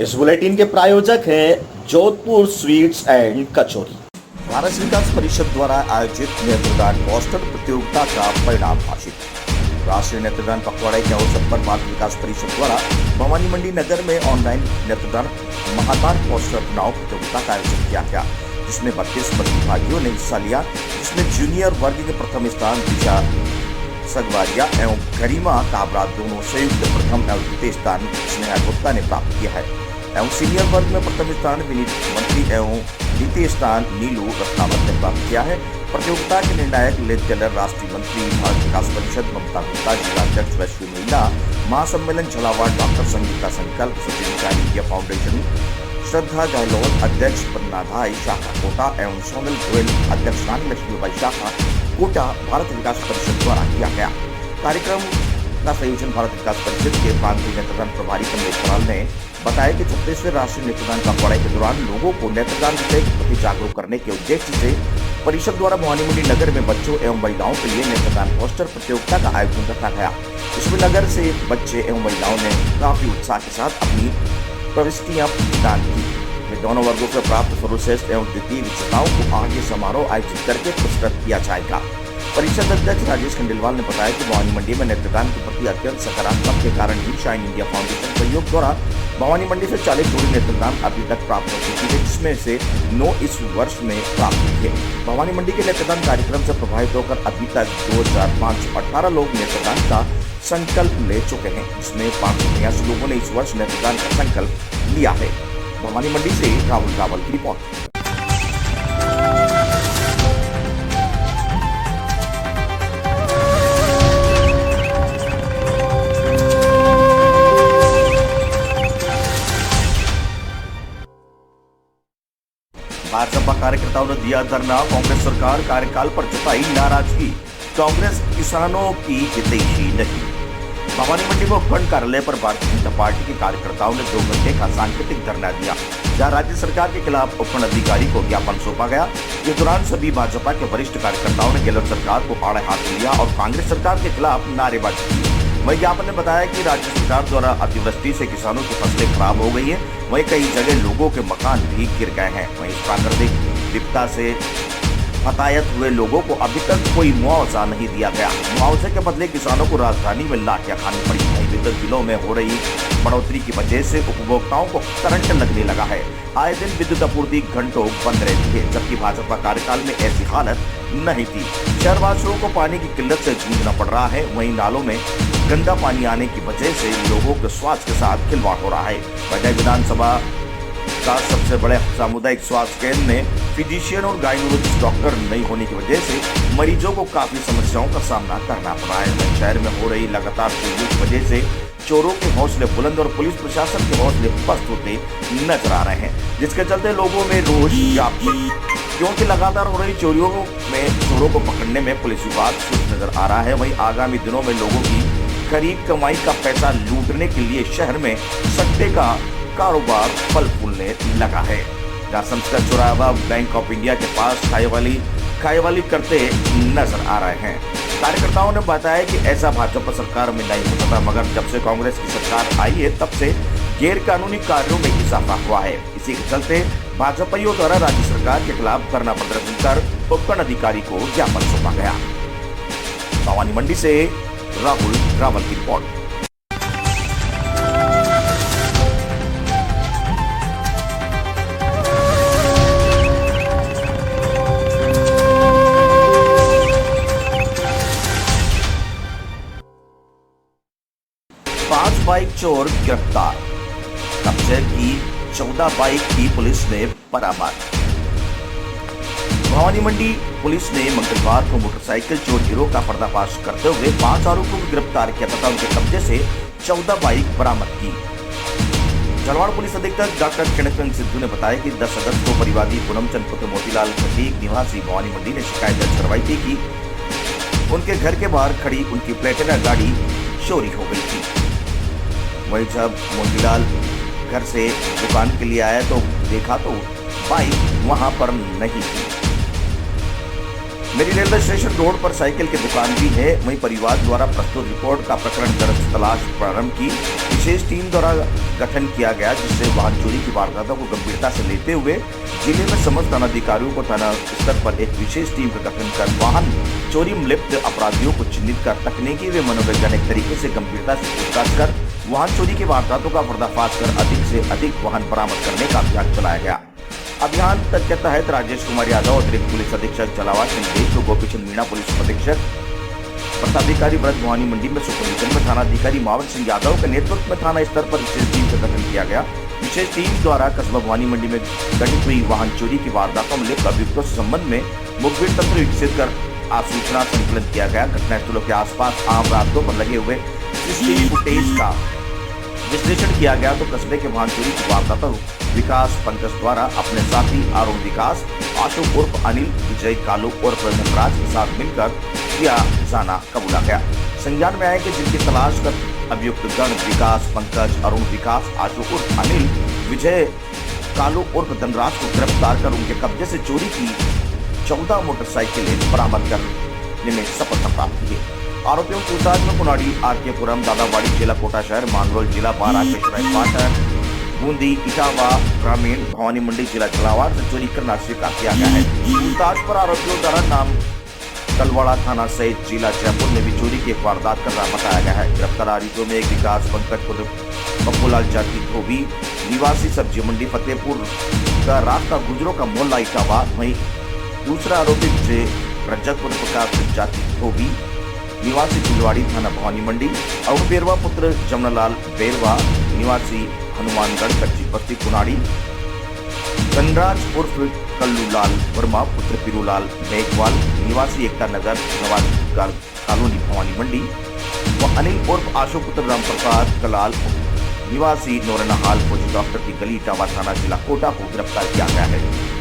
इस बुलेटिन के प्रायोजक हैं जोधपुर स्वीट्स एंड कचौरी। भारत विकास परिषद द्वारा आयोजित नेत्रदान पोस्टर प्रतियोगिता का परिणाम घोषित। राष्ट्रीय नेत्रदान पखवाड़े के अवसर पर भारत विकास परिषद द्वारा भवानी मंडी नगर में ऑनलाइन नेत्रदान महादान पोस्टर चुनाव प्रतियोगिता का आयोजन किया गया, जिसमें 32 प्रतिभागियों ने हिस्सा लिया, जिसमें जूनियर वर्ग के प्रथम स्थान दिशा सगवारिया एवं गरिमा काबरा दोनों संयुक्त प्रथम एवं द्वितीय स्थान स्नेहा गुप्ता ने प्राप्त किया है एवं सीनियर वर्ग में प्रथम स्थान विनीत मंत्री एवं द्वितीय स्थान नीलू रत्नावत ने प्राप्त किया है। प्रतियोगिता के निर्णायक लेड टेलर राष्ट्रीय मंत्री भारत विकास परिषद ममता गुप्ता, जिलाध्यक्ष वैश्विक महिला महासम्मेलन झालावाड़ डॉक्टर संगीता संकल्प, सचिव इंडिया फाउंडेशन श्रद्धा गहलोत, अध्यक्ष पन्नाधाई शाखा कोटा एवं सोनल गोयल, अध्यक्ष रानी लक्ष्मीबाई शाखा कोटा भारत विकास परिषद द्वारा किया गया। कार्यक्रम का संयोजन भारत विकास परिषद के प्रांतीय नेत्रदान प्रभारी कमलेश कराल ने बताया कि 36वें राष्ट्रीय नेत्रदान पखवाड़े के दौरान लोगों को नेत्रदान विषय के प्रति जागरूक करने के उद्देश्य से परिषद द्वारा भवानी मंडी नगर में बच्चों एवं महिलाओं के लिए नेत्रदान पोस्टर प्रतियोगिता का आयोजन रखा गया। इसमें नगर से बच्चे एवं महिलाओं ने काफी उत्साह के साथ अपनी प्रविष्टियां दान की। वे दोनों वर्गों से प्राप्त सर्वश्रेष्ठ एवं द्वितीय विजेताओं को आगे समारोह आयोजित करके पुरस्कृत किया जाएगा। परिषद अध्यक्ष राजेश खंडेलवाल ने बताया कि भवानी मंडी में नेत्रदान के प्रति अत्यंत सकारात्मक के कारण ही शाइन इंडिया फाउंडेशन सहयोग द्वारा भवानी मंडी से 40 जोड़ी नेत्रदान अभी तक प्राप्त हो चुकी है, जिसमें से 9 इस वर्ष में प्राप्त हुई है। भवानी मंडी के नेत्रदान कार्यक्रम से प्रभावित होकर अभी तक 2518 लोग नेत्रदान का संकल्प ले चुके हैं, जिसमें 582 लोगों ने इस वर्ष नेत्रदान का संकल्प लिया है। भवानी मंडी से राहुल की रिपोर्ट। भाजपा कार्यकर्ताओं ने दिया धरना, कांग्रेस सरकार कार्यकाल पर जताई नाराजगी, कांग्रेस किसानों की हितैषी नहीं। भवानी मंडी में उपखंड कार्यालय पर भारतीय जनता पार्टी के कार्यकर्ताओं ने 2 घंटे का सांकेतिक धरना दिया, जहां राज्य सरकार के खिलाफ उपखंड अधिकारी को ज्ञापन सौंपा गया। इस दौरान सभी भाजपा के वरिष्ठ कार्यकर्ताओं ने गहलोत सरकार को आड़े हाथ लिया और कांग्रेस सरकार के खिलाफ नारेबाजी की। वही ज्ञापन ने बताया कि राज्य सरकार द्वारा अतिवृष्टि से किसानों की फसलें खराब हो गई है, वहीं कई जगह लोगों के मकान भी गिर गए हैं। वहीं प्राकृतिक विपदा से हताहत हुए लोगों को अभी तक कोई मुआवजा नहीं दिया गया। मुआवजे के बदले किसानों को राजधानी में लाठियां खानी पड़ी। वहीं विद्युत बिलों में हो रही बढ़ोतरी की वजह से उपभोक्ताओं को करंट लगने लगा है। आए दिन विद्युत आपूर्ति घंटों बंद रहती है, जबकि भाजपा कार्यकाल में ऐसी हालत नहीं थी। शहरवासियों को पानी की किल्लत से जूझना पड़ रहा है। वहीं नालों में गंदा पानी आने की वजह से लोगों के स्वास्थ्य के साथ खिलवाड़ हो रहा है। वजह विधानसभा का सबसे बड़े सामुदायिक स्वास्थ्य केंद्र में फिजिशियन और गायनोलॉजिस्ट डॉक्टर नहीं होने की वजह से मरीजों को काफी समस्याओं का सामना करना पड़ रहा है। शहर में हो रही लगातार चोरियों की वजह से चोरों के हौसले बुलंद और पुलिस प्रशासन के हौसले पस्त होते नजर आ रहे हैं, जिसके चलते लोगों में रोष व्याप्त, क्योंकि लगातार हो रही चोरियों में चोरों को पकड़ने में पुलिस विभाग सुस्त नजर आ रहा है। वहीं आगामी दिनों में लोगों की खरीद कमाई का पैसा लूटने के लिए शहर में सट्टे का कारोबार फल फूलने लगा है, जहाँ संस्कृत चौराहा बैंक ऑफ इंडिया के पास खाएवाली करते नजर आ रहे हैं। कार्यकर्ताओं ने बताया कि ऐसा भाजपा सरकार में नहीं होता था, मगर जब से कांग्रेस की सरकार आई है तब से गैर कानूनी कार्यों में इजाफा हुआ है। इसी के चलते भाजपाइयों द्वारा राज्य सरकार के खिलाफ धरना प्रदर्शन कर उपखंड अधिकारी को ज्ञापन सौंपा गया। भवानी मंडी से राहुल की रिपोर्ट। बाइक चोर गिरफ्तार, कब्जे की 14 बाइक की पुलिस ने बरामद। भवानी मंडी पुलिस ने मंगलवार को मोटरसाइकिल चोर गिरोह का पर्दाफाश करते हुए 5 आरोपियों को गिरफ्तार किया तथा उनके कब्जे से 14 बाइक बरामद की। झालावाड़ पुलिस अधीक्षक डॉक्टर किरणचंद सिद्धू ने बताया कि 10 अगस्त को परिवादी पूनमचंद पुत्र मोतीलाल खटीक निवासी भवानी मंडी ने शिकायत दर्ज करवाई थी कि उनके घर के बाहर खड़ी उनकी प्लेटिना गाड़ी चोरी हो गई थी। वहीं जब मोतीलाल घर से दुकान के लिए आया तो देखा तो बाइक वहां पर नहीं थी। मेरी रेलवे स्टेशन रोड पर साइकिल की दुकान भी है। वहीं परिवार द्वारा प्रस्तुत रिपोर्ट का प्रकरण दर्ज तलाश प्रारंभ की विशेष टीम द्वारा गठन किया गया, जिससे वाहन चोरी की वारदातों को गंभीरता से लेते हुए जिले में समस्त थानाधिकारियों को थाना स्तर पर एक विशेष टीम का गठन कर वाहन चोरी में लिप्त अपराधियों को चिन्हित कर तकनीकी व मनोवैज्ञानिक तरीके से गंभीरता से पूछताछ कर वाहन चोरी की वारदातों का पर्दाफाश कर अधिक से अधिक वाहन बरामद करने का अभियान चलाया गया। अभियान के तहत राजेश कुमार यादव अतिरिक्त पुलिस अधीक्षक जलावास निर्देश गोपीचंद मीणा पुलिस अधीक्षक प्रताधिकारी ब्रज भवानी मंडी में सुपरविजन में थाना अधिकारी मावन सिंह यादव के नेतृत्व में थाना स्तर पर विशेष टीम का गठन किया गया। विशेष टीम द्वारा कस्बा भवानी मंडी में गठित हुई वाहन चोरी की वारदातों में लिप्त अभियुक्तों से संबंध में मुखबिर तंत्र विकसित कर सूचना संकलन किया गया। घटनास्थलों के आसपास आम रास्तों पर लगे हुए सीसीटीवी फुटेज का विश्लेषण किया गया तो कस्बे के वाहन चोरी की वारदातों विकास पंकज द्वारा अपने साथी आरोन विकास, आशु उर्फ अनिल, विजय कालू और धनराज के साथ मिलकर किया जाना कबूला गया। संज्ञान में आया कि जिनकी तलाश कर अभियुक्त गण विकास पंकज, अरुण विकास, आशु उर्फ अनिल, विजय कालू उर्फ धनराज को गिरफ्तार कर उनके कब्जे से चोरी की 14 मोटरसाइकिलें बरामद करने में सफलता प्राप्त की। आरोपियों की पूछताछ में कुनाडी, आरकेपुरम, दादावाड़ी जिला कोटा शहर, मांगरोल जिला बारा, केशराई पाटन, बूंदी, इटावा ग्रामीण, भवानी मंडी जिला जलावार से चोरी करना स्वीकार किया गया है। पूछताछ पर आरोपियों द्वारा नाम कलवाड़ा थाना सहित जिला जयपुर में भी चोरी की एक वारदात करना बताया गया है। गिरफ्तार आरोपियों में एक विकास पंकज पप्पूलाल जाति धोबी निवासी सब्जी मंडी फतेहपुर का रास्ता गुजरों का मोहल्ला इटावा, वहीं दूसरा आरोपी विजय रजकपुर प्रकाश जाति धोबी निवासी फुलवाड़ी थाना भवानी मंडी, अरुण बेरवा पुत्र जमनालाल बेरवा निवासी हनुमानगढ़ कच्ची बस्ती कुनाड़ी, धनराज उर्फ कल्लूलाल वर्मा पुत्र पीरूलाल मेघवाल निवासी एकता नगर नवाज कॉलोनी भवानी मंडी व अनिल उर्फ आशु पुत्र राम प्रसाद कलाल निवासी नौरनाहाल फौजी डॉक्टर की गली इटावा थाना जिला कोटा को गिरफ्तार किया गया है।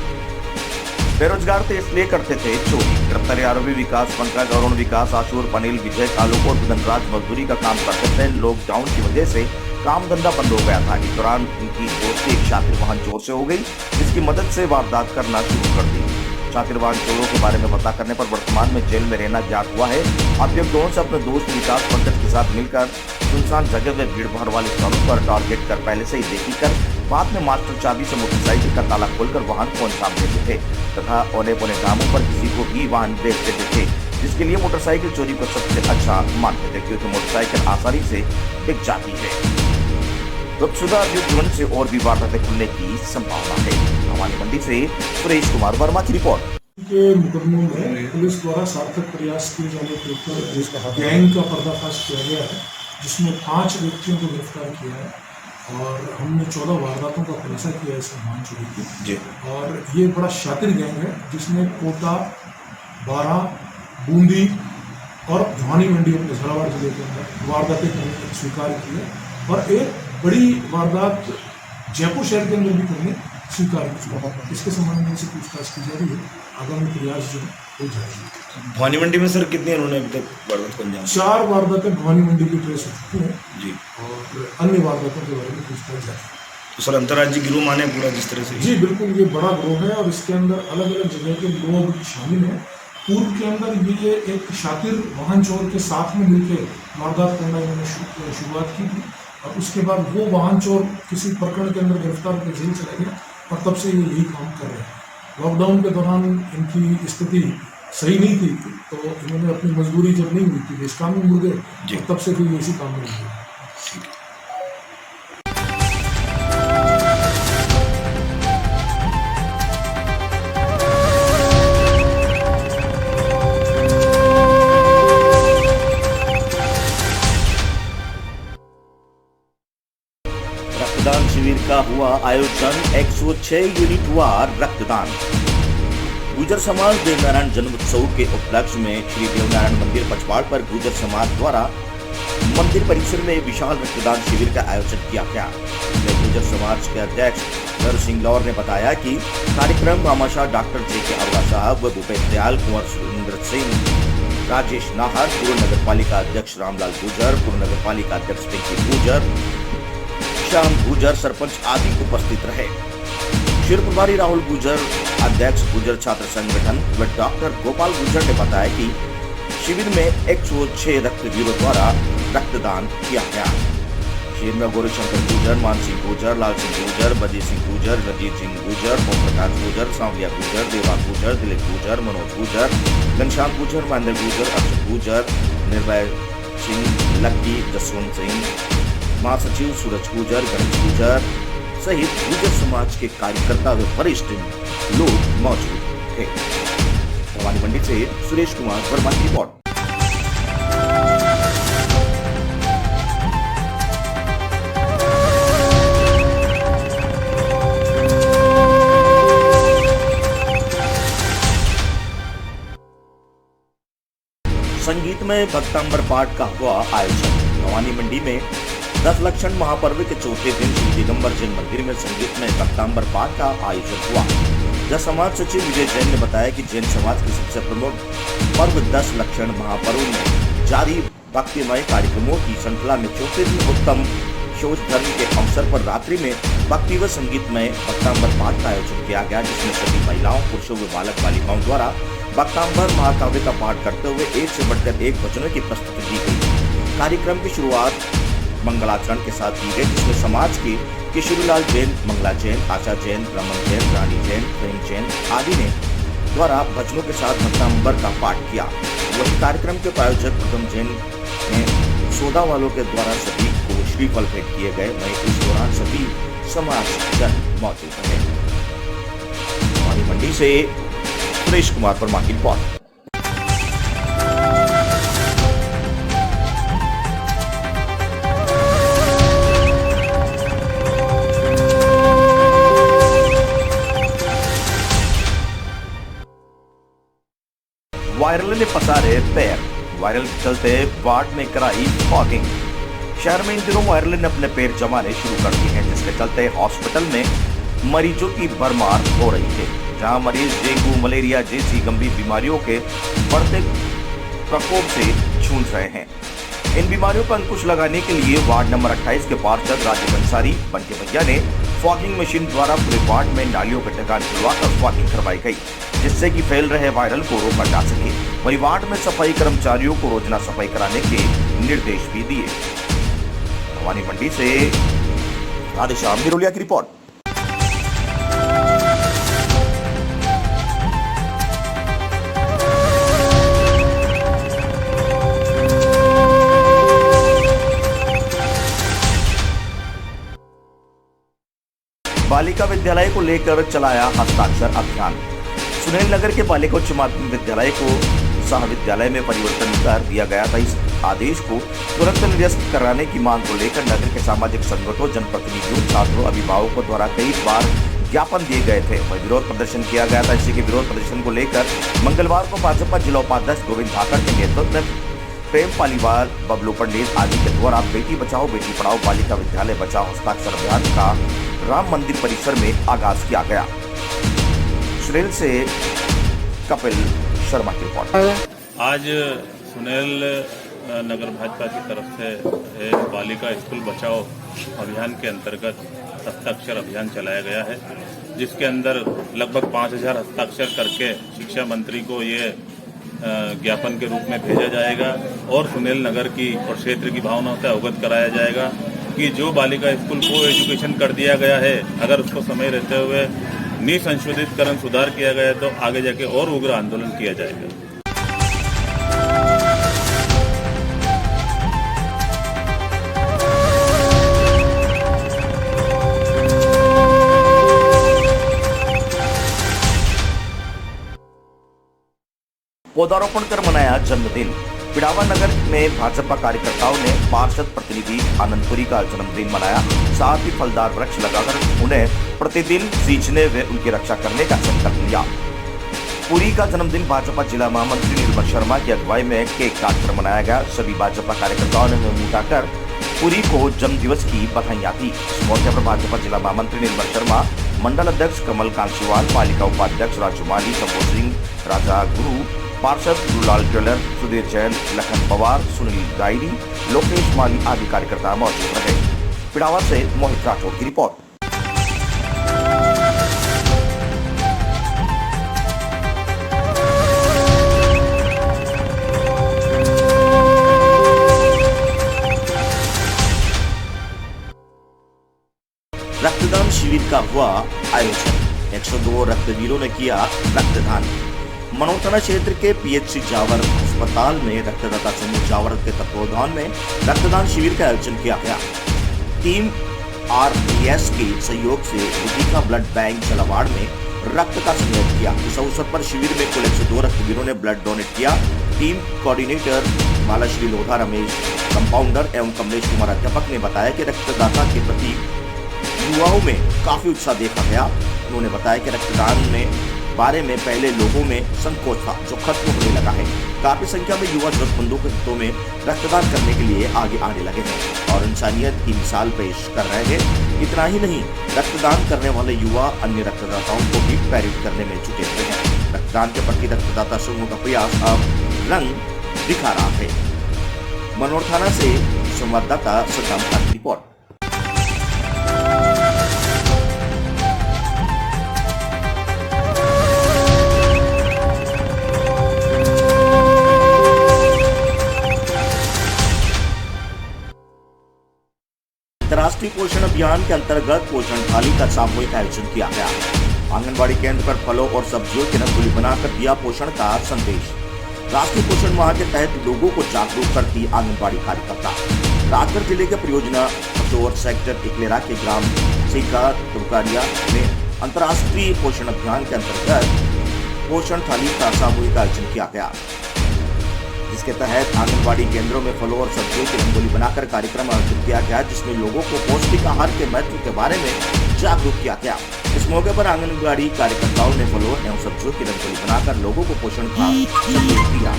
बेरोजगार थे इसलिए करते थे चोरी। गिरफ्तार आरोपी विकास पंकज, अरुण विकास, आशु उर्फ अनिल, विजय कालू और धनराज मजदूरी का काम करते थे। लॉकडाउन की वजह से काम धंधा बंद हो गया था। इस दौरान इनकी दोस्ती एक शातिर वाहन चोर से हो गई, जिसकी मदद से वारदात करना शुरू कर दी। शातिर वाहन चोरों के बारे में पता करने पर वर्तमान में जेल में रहना ज्ञात हुआ है। अभियुक्त दोनों से अपने दोस्त विकास पंकज के साथ मिलकर सुनसान जगह में भीड़ भाड़ वाले स्थानों पर टारगेट कर पहले से ही देखी कर बाद में मास्टर चाबी से मोटरसाइकिल का ताला खोलकर वाहन को अंजाम देते थे तथा औने पौने दामों पर किसी को भी वाहन बेच देते थे, जिसके लिए मोटरसाइकिल चोरी को सबसे अच्छा मानते थे क्योंकि मोटरसाइकिल आसानी से बिक जाती है। गुप्तशुदा जीवन से और भी वारदातें खुलने की संभावना है। भवानी मंडी से सुरेश कुमार वर्मा की रिपोर्ट। के मुकदमों में पुलिस द्वारा सार्थक प्रयास किए जाने के ऊपर गैंग का पर्दाफाश किया गया है, जिसमें 5 व्यक्तियों को गिरफ्तार किया है और हमने 14 वारदातों का खुलासा किया है इस वाहन चोरी की। और ये बड़ा शातिर गैंग है जिसने कोटा, बारा, बूंदी और भवानी मंडी अपने झालावाड़ जिले के अंदर वारदातें करने स्वीकार की है और एक बड़ी वारदात जयपुर शहर के अंदर भी करने स्वीकार किया। इसके संबंध में से पूछताछ की जा रही है, आगामी प्रयास जो हो जाएगी। भवानी मंडी में सर कितने उन्होंने अभी तक वारदात को अंजाम? 4 वारदातें भवानी मंडी की ट्रेस हो चुकी हैं जी और अन्य वारदातों के बारे में पूछताछ जारी है। तो सर अंतर्राज्यीय गिरोह माने पूरा जिस तरह से? जी बिल्कुल, ये बड़ा गिरोह है और इसके अंदर अलग अलग जगह के लोग शामिल हैं। पूर्व के अंदर ये एक शातिर वाहन चोर के साथ में मिलकर वारदात करना इन्होंने शुरुआत की थी और उसके बाद वो वाहन चोर किसी प्रकरण के अंदर गिरफ्तार होकर जेल चला गया और तब से ये यही काम कर रहे हैं। लॉकडाउन के दौरान इनकी स्थिति सही नहीं थी तो इन्होंने अपनी मजदूरी जब नहीं हुई थी इस काम में मुड़ गए, तब से फिर इसी काम में लग गए। रक्तदान शिविर का हुआ आयोजन। 106 यूनिट हुआ रक्तदान। गुर्जर समाज देवनारायण जन्मोत्सव के उपलक्ष्य में श्री देवनारायण मंदिर पचवाड़ पर गुर्जर समाज द्वारा मंदिर परिसर में विशाल रक्तदान शिविर का आयोजन किया गया। गुर्जर समाज के अध्यक्ष नर सिंह लौर ने बताया कि कार्यक्रम भामाशाह डॉक्टर जे.के. अरोड़ा साहब व भूपेश दयाल, कुंवर सुरेंद्र सिंह, राजेश नाहर, पूर्व नगर पालिका अध्यक्ष रामलाल गुर्जर, पूर्व नगर पालिका अध्यक्ष पिंकी गुर्जर, श्याम गुर्जर, सरपंच आदि उपस्थित रहे। शिविर प्रभारी राहुल गुर्जर, अध्यक्ष गुर्जर छात्र संगठन व डॉक्टर गोपाल गुर्जर ने बताया कि शिविर में 106 रक्तवीरों द्वारा रक्तदान किया गया। शिविर में गौरीशंकर गुर्जर, मान सिंह गुर्जर, लाल सिंह गुर्जर, बजी सिंह गुर्जर, रंजीत सिंह गुर्जर, ओम प्रकाश गुर्जर, सांवलिया गुर्जर, देवा गुर्जर, दिलीप गुर्जर, मनोज गुर्जर, घनश्याम गुर्जर, महेंद्र गुर्जर, अर्जुन गुर्जर, निर्भय सिंह, लक्की, जसवंत सिंह, महासचिव सूरज गुर्जर, गणेश गुर्जर सहित गुर्जर समाज के कार्यकर्ता व वरिष्ठ लोग मौजूद थे। भवानी मंडी से सुरेश कुमार वर्मा की रिपोर्ट। संगीतमय भक्तांबर पाठ का हुआ आयोजन। भवानी मंडी में 10 लक्षण महापर्व के चौथे दिन श्री दिगंबर जैन मंदिर में संगीतमय भक्तांबर पाठ का आयोजन हुआ। जन समाज सचिव विजय जैन ने बताया कि जैन समाज की सबसे प्रमुख पर्व 10 लक्षण महापर्व में जारी भक्तिमय कार्यक्रमों की श्रृंखला में चौथे दिन उत्तम शौच धर्म के अवसर पर रात्रि में भक्ति व संगीतमय भक्तांबर पाठ का आयोजन किया गया, जिसमें सभी महिलाओं, पुरुषों व बालक बालिकाओं द्वारा भक्तांबर महाकाव्य का पाठ करते हुए एक से बढ़कर एक भजनों की प्रस्तुति दी गई। कार्यक्रम की शुरुआत मंगलाचरण के साथ की गई, जिसमें समाज के किशोरीलाल जैन, मंगला जैन, आशा जैन, रमन जैन, रानी जैन, प्रेम जैन आदि ने द्वारा भजनों के साथ भक्तांबर का पाठ किया। वही कार्यक्रम के प्रायोजक प्रथम जैन ने सौदा वालों के द्वारा सभी को श्रीफल भेंट किए गए। वहीं इस दौरान सभी समाज जन मौजूद रहे। भवानी मंडी से सुरेश कुमार वर्मा की रिपोर्ट। वायरल ने पसारे पैर। वायरल के चलते वार्ड में कराई फॉगिंग। शहर में इन दिनों वायरल ने अपने पैर जमाने शुरू कर दिए हैं, जिसके चलते हॉस्पिटल में मरीजों की भरमार हो रही है। जहां मरीज डेंगू, मलेरिया जैसी गंभीर बीमारियों के बढ़ते प्रकोप से जूझ रहे हैं। इन बीमारियों पर अंकुश लगाने के लिए वार्ड नंबर 28 के पार्षद राजीव अंसारी बंके भैया ने फॉगिंग मशीन द्वारा पूरे वार्ड में नालियों के ढक्कन खुलवाकर फॉगिंग करवाई गई, जिससे कि फैल रहे वायरल को रोका जा सके। वहीं वार्ड में सफाई कर्मचारियों को रोजाना सफाई कराने के निर्देश भी दिए। भवानी मंडी से राधेश्याम बिरोलिया की रिपोर्ट। बालिका विद्यालय को लेकर चलाया हस्ताक्षर अभियान। सुनील नगर के बालिका उच्च माध्यमिक विद्यालय को महाविद्यालय में परिवर्तन कर दिया गया था। इस आदेश को तुरंत निरस्त कराने की मांग को लेकर नगर के सामाजिक संगठनों, जनप्रतिनिधियों, छात्रों, अभिभावकों द्वारा कई बार ज्ञापन दिए गए थे। वह विरोध प्रदर्शन किया गया था। इसी के विरोध प्रदर्शन को लेकर मंगलवार को भाजपा जिला उपाध्यक्ष गोविंद धाकड़ के नेतृत्व में प्रेम पालीवाल, बबलू पंडित आदि के द्वारा बेटी बचाओ बेटी पढ़ाओ बालिका विद्यालय बचाओ हस्ताक्षर अभियान का राम मंदिर परिसर में आगाज किया गया। सुनील से कपिल शर्मा की रिपोर्ट। आज सुनील नगर भाजपा की तरफ से एक बालिका स्कूल बचाओ अभियान के अंतर्गत हस्ताक्षर अभियान चलाया गया है, जिसके अंदर लगभग 5000 हस्ताक्षर करके शिक्षा मंत्री को ये ज्ञापन के रूप में भेजा जाएगा और सुनील नगर की और क्षेत्र की भावनाओं से अवगत कराया जाएगा कि जो बालिका स्कूल को एजुकेशन कर दिया गया है, अगर उसको समय रहते हुए निसंशोधितकरण सुधार किया गया है तो आगे जाके और उग्र आंदोलन किया जाएगा। पौधारोपण कर मनाया जन्मदिन। पिड़ावा नगर में भाजपा कार्यकर्ताओं ने पार्षद प्रतिनिधि आनंदपुरी का जन्मदिन मनाया। साथ ही फलदार वृक्ष लगाकर उन्हें प्रतिदिन सींचने व उनकी रक्षा करने का संकल्प लिया। पुरी का जन्मदिन भाजपा जिला महामंत्री निर्मल शर्मा की अगुवाई में केक काटकर मनाया गया। सभी भाजपा कार्यकर्ताओं ने मुंह उठाकर पुरी को जन्म दिवस की बधाइयां दी। इस मौके पर भाजपा जिला महामंत्री निर्मल शर्मा, मंडल अध्यक्ष कमल कांसीवाल, पालिका उपाध्यक्ष राजू माली, संबोध सिंह, राजा गुरु, पार्षद गुरुलाल टेलर, सुधीर जैन, लखन पवार, सुनील गायरी, लोकेश माली आदि कार्यकर्ता मौजूद रहे। पिड़ावा से मोहित राठौर की रिपोर्ट। हुआ आयोजन। 102 रक्तवीरों ने किया रक्तदान। मनोर थाना क्षेत्र के पीएचसी जावर अस्पताल में रक्तदाता समूह जावर के तत्वावधान में रक्तदान शिविर का आयोजन किया गया। टीम आरपीएस के सहयोग से विदिका ब्लड बैंक चलावाड़ में रक्त का संग्रह किया। इस अवसर पर शिविर में कुल 102 रक्तवीरों ने ब्लड डोनेट किया। Team coordinator Balashri Lodha, Ramesh compounder एवं कमलेश कुमार अध्यापक ने बताया कि रक्तदाता के प्रति युवाओं में काफी उत्साह देखा गया। उन्होंने बताया कि रक्तदान में बारे में पहले लोगों में संकोच था, जो खत्म होने लगा है। काफी संख्या में युवा जरूरतमंदों के हितों में रक्तदान करने के लिए आगे आने लगे हैं और इंसानियत की मिसाल पेश कर रहे हैं। इतना ही नहीं, रक्तदान करने वाले युवा अन्य रक्तदाताओं को भी प्रेरित करने में जुटे हुए हैं। रक्तदान के प्रति रक्तदाता समूह का प्रयास अब रंग दिखा रहा है। मनोर थाना से संवाददाता सद्दाम खान की रिपोर्ट। अंतर्राष्ट्रीय पोषण अभियान के अंतर्गत पोषण थाली का सामूहिक आयोजन किया गया। आंगनबाड़ी केंद्र पर फलों और सब्जियों की रंगोली बनाकर दिया पोषण का संदेश। राष्ट्रीय पोषण माह के तहत लोगों को जागरूक करती आंगनबाड़ी कार्यकर्ता। राजगढ़ जिले के परियोजना पचोर सेक्टर इकलेरा के ग्राम सीका तुरकारिया में अंतर्राष्ट्रीय पोषण अभियान के अंतर्गत पोषण थाली का सामूहिक आयोजन किया गया, जिसके तहत आंगनबाड़ी केंद्रों में फलों और सब्जियों की रंगोली बनाकर कार्यक्रम आयोजित किया गया, जिसमें लोगों को पौष्टिक आहार के महत्व के बारे में जागरूक किया गया। इस मौके पर आंगनबाड़ी कार्यकर्ताओं ने फलों एवं सब्जियों की रंगोली बनाकर लोगों को पोषण का संदेश दिया।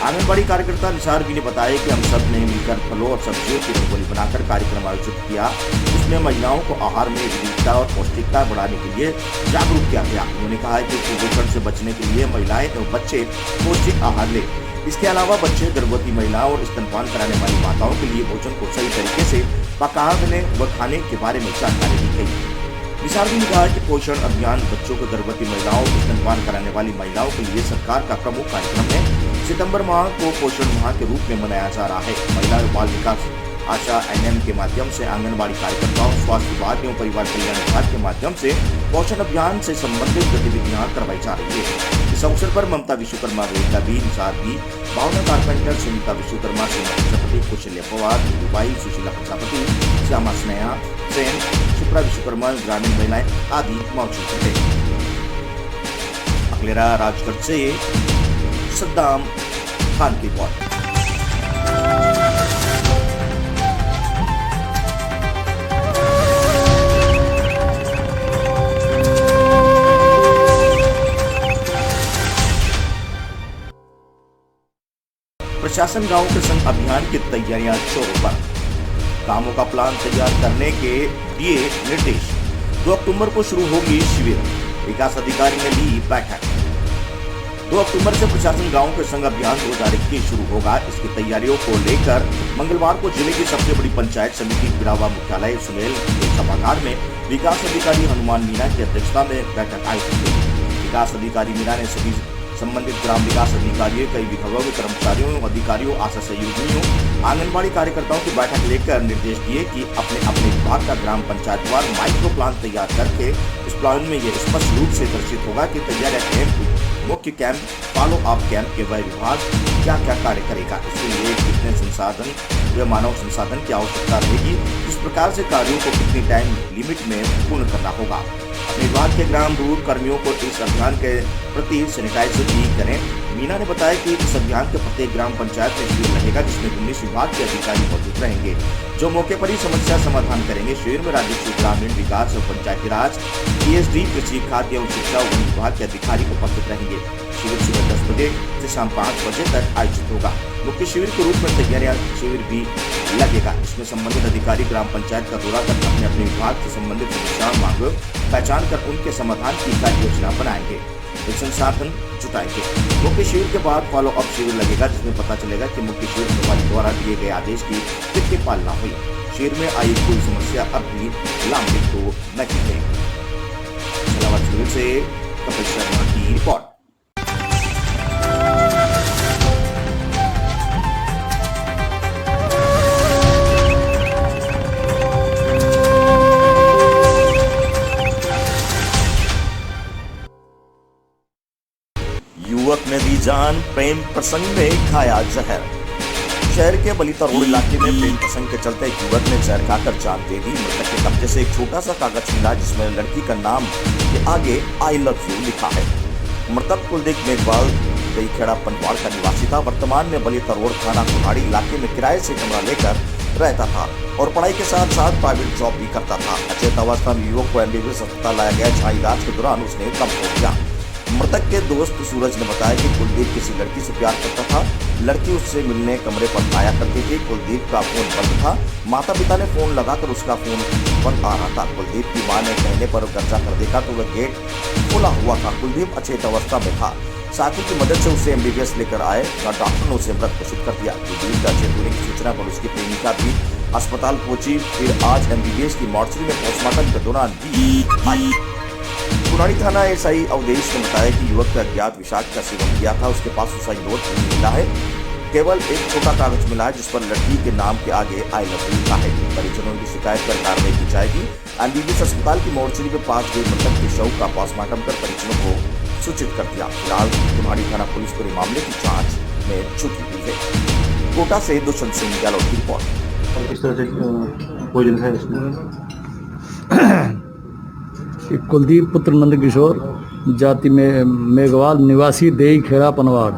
आंगनबाड़ी कार्यकर्ता निसार भी ने बताया कि हम सब ने मिलकर फलों और सब्जियों की रंगोली बनाकर कार्यक्रम आयोजित किया, जिसमें महिलाओं को आहार में विविधता और पौष्टिकता बढ़ाने के लिए जागरूक किया गया। उन्होंने कहा कि कुपोषण से बचने के लिए महिलाएं एवं बच्चे पौष्टिक आहार लें। इसके अलावा बच्चे, गर्भवती महिलाओं और स्तनपान कराने वाली माताओं के लिए भोजन को सही तरीके से पकाने व खाने के बारे में जानकारी दी गई। निसार ने कहा कि पोषण अभियान बच्चों को, गर्भवती महिलाओं और स्तनपान कराने वाली महिलाओं के लिए सरकार का प्रमुख कार्यक्रम है। सितंबर माह को पोषण माह के रूप में मनाया जा रहा है। महिला और बाल विकास आशा एनएम के माध्यम से आंगनबाड़ी कार्यकर्ताओं, स्वास्थ्य विभाग एवं परिवार कल्याण विभाग के माध्यम से पोषण अभियान से संबंधित गतिविधियां करवाई जा रही है। इस अवसर पर ममता विश्वकर्मा, वेदिका बी, निसार बी, भावना कारपेंटर, सुनीता विश्वकर्मा, सीमा प्रजापति, कौशल्य पवार, दुबाई, सुशीला प्रजापति, श्यामा स्नेहा सेन, सुप्रा विश्वकर्मा, ग्रामीण महिलाएं आदि मौजूद थे। अकलेरा राजगढ़ से सद्दाम खान की रिपोर्ट। प्रशासन गांव के संग अभियान की तैयारियां जोरों पर। कामों का प्लान तैयार करने के दिए निर्देश। 2 अक्टूबर को शुरू होगी शिविर, विकास अधिकारी ने ली बैठक। 2 अक्टूबर से प्रशासन गांव के संग अभियान 2021 शुरू होगा। इसकी तैयारियों को लेकर मंगलवार को जिले की सबसे बड़ी पंचायत समिति बिड़ावा मुख्यालय सुनेल के सभागार में विकास अधिकारी हनुमान मीणा की अध्यक्षता में बैठक आयोजित हुई। विकास अधिकारी मीणा ने सभी संबंधित ग्राम विकास अधिकारियों, कई विभागों के कर्मचारियों, अधिकारियों, आशा सहयोगियों, आंगनबाड़ी कार्यकर्ताओं की बैठक लेकर निर्देश दिए कि अपने अपने विभाग का ग्राम पंचायतवार माइक्रो प्लान तैयार करके इस प्लान में यह स्पष्ट रूप से दर्शित होगा कि तैयारियां कैंप, मुख्य कैंप, फॉलो अप कैंप के वह विभाग क्या क्या कार्य करेगा, इसके लिए कितने संसाधन व मानव संसाधन की आवश्यकता रहेगी, किस प्रकार से कार्यों को कितनी टाइम लिमिट में पूर्ण करना होगा। अपने विभाग के ग्राम रूट कर्मियों को इस अभियान के प्रति सैनिटाइजर भी करें। मीना ने बताया कि इस अभियान के प्रत्येक ग्राम पंचायत में शिविर रहेगा, जिसमें 19 विभाग के अधिकारी मौजूद रहेंगे, जो मौके पर ही समस्या समाधान करेंगे। शिविर में राज्य ग्रामीण विकास और पंचायती राज, पीएचडी, कृषि, खाद्य एवं शिक्षा और वन विभाग के अधिकारी उपस्थित रहेंगे। शिविर सुबह 10 बजे से शाम 5 बजे तक आयोजित होगा। मुख्य शिविर के रूप में तैयारियां शिविर भी लगेगा। इसमें संबंधित अधिकारी ग्राम पंचायत का दौरा कर अपने अपने विभाग से संबंधित समस्याओं, मांगों पहचान कर उनके समाधान की कार्य योजना बनाएंगे, संसाधन जुटाएंगे। मुख्य शिविर के बाद फॉलो अप शिविर लगेगा, जिसमें पता चलेगा कि मुख्य शिविर प्रभारी द्वारा दिए गए आदेश की कितनी पालना हुई। शिविर में आई कोई समस्या अब भी लंबित तो नहीं है। शिविर से कपिल शर्मा की रिपोर्ट। युवक ने दी जान, प्रेम प्रसंग में खाया जहर। शहर के बलिता रोड इलाके में प्रेम प्रसंग के चलते एक युवक ने जहर खाकर जान दे दी। मृतक के कब्जे से एक छोटा सा कागज मिला जिसमें लड़की का नाम के आगे आई लव यू लिखा है। मृतक कुलदीप मेघवाल दहीखेड़ा पनवाड़ का निवासी था। वर्तमान में बलिता रोड थाना कुल्हाड़ी इलाके में किराए से कमरा लेकर रहता था और पढ़ाई के साथ साथ प्राइवेट जॉब भी करता था। अचेत अवस्था में युवक को एमबीबीएस अस्पताल लाया गया, जहां इलाज के दौरान उसने दम तोड़ दिया। मृतक के दोस्त सूरज ने बताया कि कुलदीप किसी लड़की से प्यार करता था। लड़की उससे मिलने कमरे पर आया करती थी। कुलदीप का फोन बंद था। माता पिता ने फोन लगाकर उसका फोन बंद आ रहा था। कुलदीप की मां ने कहने पर घर जाकर देखा तो वह गेट खुला हुआ था। कुलदीप अचेत अवस्था में था। साथी की मदद से उसे एमबीबीएस लेकर आए और डॉक्टर ने उसे मृत घोषित कर दिया। कुलदीप का अचेत होने की सूचना पर उसकी प्रेमिका भी अस्पताल पहुंची। फिर आज एमबीबीएस की मॉर्चरी में पोस्टमार्टम के दौरान भी आई। कुल्हाड़ी थाना एसआई अवधेश ने बताया कि युवक का अज्ञात विषाक्त का सेवन किया था। उसके पास सुसाइड नोट नहीं मिला है, केवल एक छोटा कागज मिला है जिस पर लड़की के नाम के आगे आई लव यू लिखा है। परिजनों की शिकायत पर कार्रवाई की जाएगी। एमबीबीएस अस्पताल की मोर्चरी में 5 गए मृतक के शव का पोस्टमार्टम कर परिजनों को सूचित कर दिया। फिलहाल कुल्हाड़ी थाना पुलिस पूरे मामले की जांच में जुटी हुई है। कोटा से दुष्यंत सिंह गहलोत की रिपोर्ट। और किस तरह से भोजन है इसमें? कुलदीप पुत्र नंद किशोर जाति में मेघवाल निवासी दहीखेड़ा पनवाड़,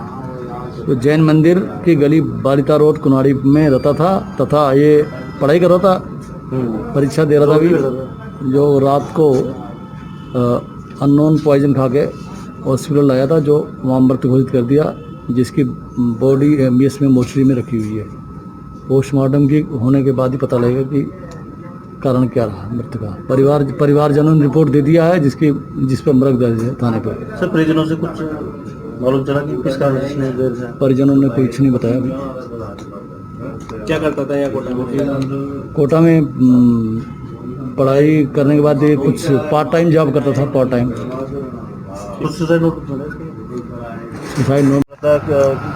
तो जैन मंदिर की गली बालिता रोड कुनाड़ी में रहता था तथा ये पढ़ाई कर रहा था, परीक्षा दे रहा था अभी। जो रात को अननोन पॉइजन खा के हॉस्पिटल लाया था, जो वहाँ मृत घोषित कर दिया, जिसकी बॉडी एमबीएस में मोर्चरी में रखी हुई है। पोस्टमार्टम की होने के बाद ही पता लगेगा कि कारण क्या रहा मृत्यु का। परिवारजनों ने रिपोर्ट दे दिया है जिस पर मृत दर्ज है थाने पर। सर परिजनों से कुछ मालूम चला कि किस कारण से दर्ज है? परिजनों ने कुछ नहीं बताया अभी। क्या करता था यहाँ कोटा में? कोटा में पढ़ाई करने के बाद ये कुछ पार्ट टाइम जॉब करता था। पार्ट टाइम कुछ सुसाइड नोट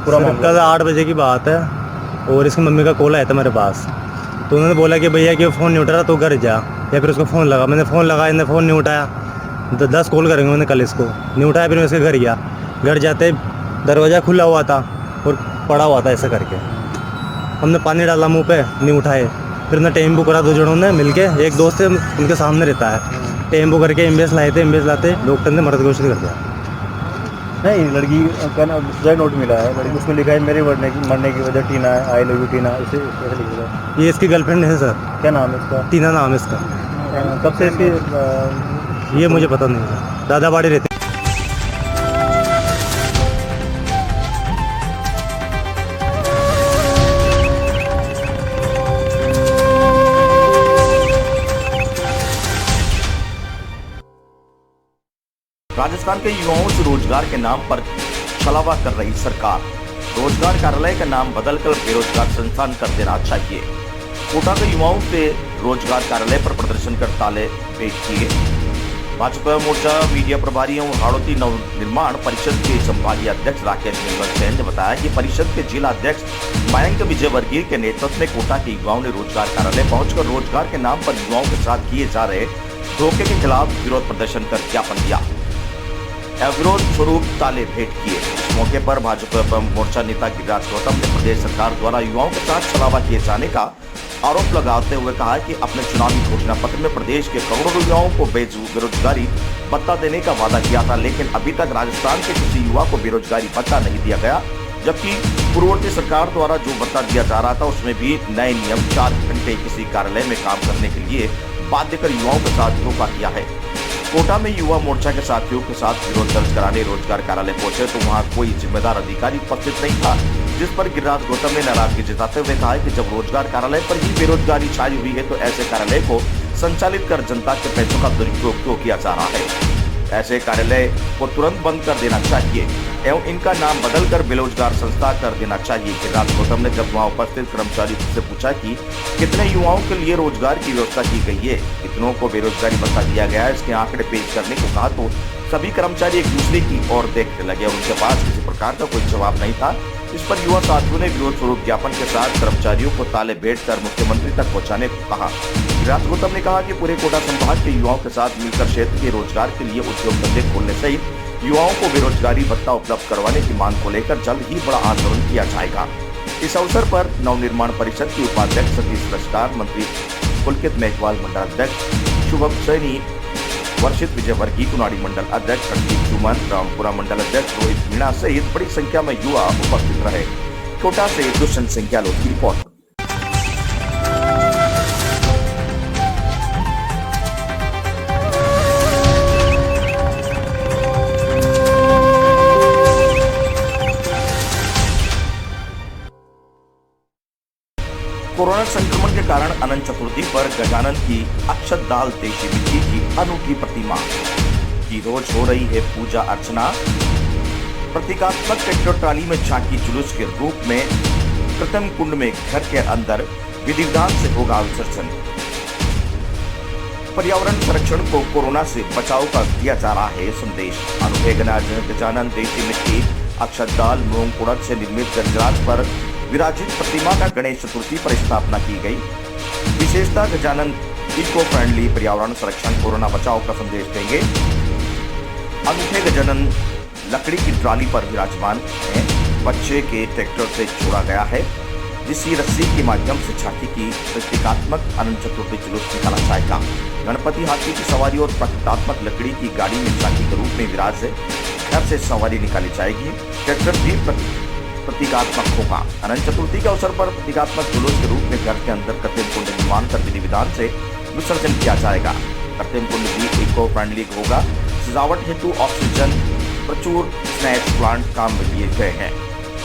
पूरा कल 8 बजे की बात है और इसकी मम्मी का कॉल आया था मेरे पास, तो उन्होंने बोला कि भैया कि फ़ोन नहीं उठा रहा तो घर जा, या फिर उसको फ़ोन लगा। मैंने फ़ोन लगाया, इन्हें फ़ोन नहीं उठाया। 10 कॉल करेंगे मैंने कल इसको, नहीं उठाया। फिर मैं उसके घर गया। घर जाते दरवाज़ा खुला हुआ था और पड़ा हुआ था ऐसे करके। हमने पानी डाला मुंह पे, नहीं उठाए। फिर मैं टेम्पो करा, 2 जनों ने मिलके, एक दोस्त है उनके सामने रहता है, टेम्पो करके एम्बुलेंस लाए थे। एम्बुलेंस लाते डॉक्टर ने मृत घोषित कर दिया। नहीं, लड़की का ना सुसाइड नोट मिला है, लड़की उसमें लिखा है मेरे मरने की वजह टीना है, आई लव यू टीना, इसे कैसे लिख रहा है? ये इसकी गर्लफ्रेंड है सर। क्या नाम है इसका? टीना नाम है इसका। कब से इसकी ये मुझे पता नहीं है, दादाबाड़ी रहती। राजस्थान के युवाओं से रोजगार के नाम पर छलावा कर रही सरकार। रोजगार कार्यालय का नाम बदलकर बेरोजगार संस्थान कर देना चाहिए। कोटा के युवाओं से रोजगार कार्यालय पर प्रदर्शन कर ताले पेश किए। भाजपा मोर्चा मीडिया प्रभारी एवं हाड़ौती नव निर्माण परिषद के संभागीय अध्यक्ष राकेश निर्मल सेन ने बताया कि परिषद के जिला अध्यक्ष मयंक विजयवर्गीय के नेतृत्व में कोटा के युवाओं ने रोजगार कार्यालय पहुंचकर रोजगार के नाम पर युवाओं के साथ किए जा रहे धोखे के खिलाफ विरोध प्रदर्शन कर ज्ञापन दिया। विरोध स्वरूप ताले भेंट किए। इस मौके पर भाजपा मोर्चा नेता गिरिराज गौतम ने प्रदेश सरकार द्वारा युवाओं के साथ छलावा किए जाने का आरोप लगाते हुए कहा कि अपने चुनावी घोषणा पत्र में प्रदेश के करोड़ों युवाओं को बेरोजगारी भत्ता देने का वादा किया था, लेकिन अभी तक राजस्थान के किसी युवा को बेरोजगारी भत्ता नहीं दिया गया। जबकि पूर्ववर्ती सरकार द्वारा जो भत्ता दिया जा रहा था उसमें भी नए नियम 4 घंटे किसी कार्यालय में काम करने के लिए बाध्य कर युवाओं के साथ धोखा किया है। कोटा में युवा मोर्चा के साथियों के साथ विरोध दर्ज कराने रोजगार कार्यालय पहुंचे तो वहां कोई जिम्मेदार अधिकारी उपस्थित नहीं था, जिस पर गिरिराज गौतम ने नाराजगी जताते हुए कहा कि जब रोजगार कार्यालय पर ही बेरोजगारी छाई हुई है तो ऐसे कार्यालय को संचालित कर जनता के पैसों का दुरुपयोग क्यों किया जा रहा है। ऐसे कार्यालय को तुरंत बंद कर देना चाहिए एवं इनका नाम बदलकर बेरोजगार संस्था कर देना चाहिए। गिरिराज गौतम ने जब वहां उपस्थित कर्मचारियों से पूछा कि कितने युवाओं के लिए रोजगार की व्यवस्था की गई है, कितनों को बेरोजगारी भत्ता दिया गया है, इसके आंकड़े पेश करने को कहा तो सभी कर्मचारी एक दूसरे की ओर देखने लगे और उनके पास किसी प्रकार का कोई जवाब नहीं था। इस पर युवा साथियों ने विरोध स्वरूप ज्ञापन के साथ कर्मचारियों को ताले भेंट कर मुख्यमंत्री तक पहुंचाने को कहा। गिरिराज गौतम ने कहा कि पूरे कोटा संभाग के युवाओं के साथ मिलकर क्षेत्र के रोजगार के लिए उद्योग धंधे खोलने सहित युवाओं को बेरोजगारी भत्ता उपलब्ध करवाने की मांग को लेकर जल्द ही बड़ा आंदोलन किया जाएगा। इस अवसर पर नवनिर्माण परिषद के उपाध्यक्ष सतीश लश्कार, मंत्री पुलकित मेघवाल, मंडल अध्यक्ष शुभम सैनी, वर्षित विजयवर्गीय, कुनाड़ी मंडल अध्यक्ष रणदीप सुमन, रामपुरा मंडल अध्यक्ष रोहित मीणा सहित बड़ी संख्या में युवा उपस्थित रहे। कोटा से दुष्यंत सिंह गहलोत की रिपोर्ट। कोरोना संक्रमण के कारण अनंत चतुर्थी पर गजानन की अक्षत दाल देशी मिट्टी की अनूठी प्रतिमा की रोज हो रही है पूजा अर्चना। प्रतीकात्मक ट्रैक्टर ट्राली में झांकी जुलूस के रूप में कृत्रिम कुंड में घर के अंदर विधि विधान से होगा विसर्जन। पर्यावरण संरक्षण को कोरोना से बचाव का दिया जा रहा है संदेश। अनूठे गजानन देशी मिट्टी अक्षत दाल मूंग उड़द से निर्मित गजराज पर विराजित प्रतिमा का गणेश चतुर्थी पर स्थापना की गई। विशेषता गजानन इको फ्रेंडली, पर्यावरण संरक्षण, कोरोना बचाव का संदेश देंगे। अनूठे गजानन लकड़ी की ट्राली पर विराजमान है। बच्चे के ट्रैक्टर से जोड़ा गया है, जिसकी रस्सी के माध्यम से झांकी की प्रतीकात्मक अनंत चतुर्थी जुलूस निकाला जाएगा। गणपति हाथी की सवारी और प्रतीकात्मक लकड़ी की गाड़ी में झांकी के रूप में विराज है। घर से सवारी निकाली जाएगी। ट्रैक्टर भी प्रतीकात्मक होगा। अनंत चतुर्थी के अवसर पर प्रतीकात्मक जुलूस के रूप में घर के अंदर कृत्रिम कुंड निर्माण कर विधि विधान से विसर्जन किया जाएगा। कृत्रिम कुंड भी इको फ्रेंडली होगा। सजावट हेतु ऑक्सीजन प्रचुर स्नैक्स प्लांट काम में लिए गए हैं।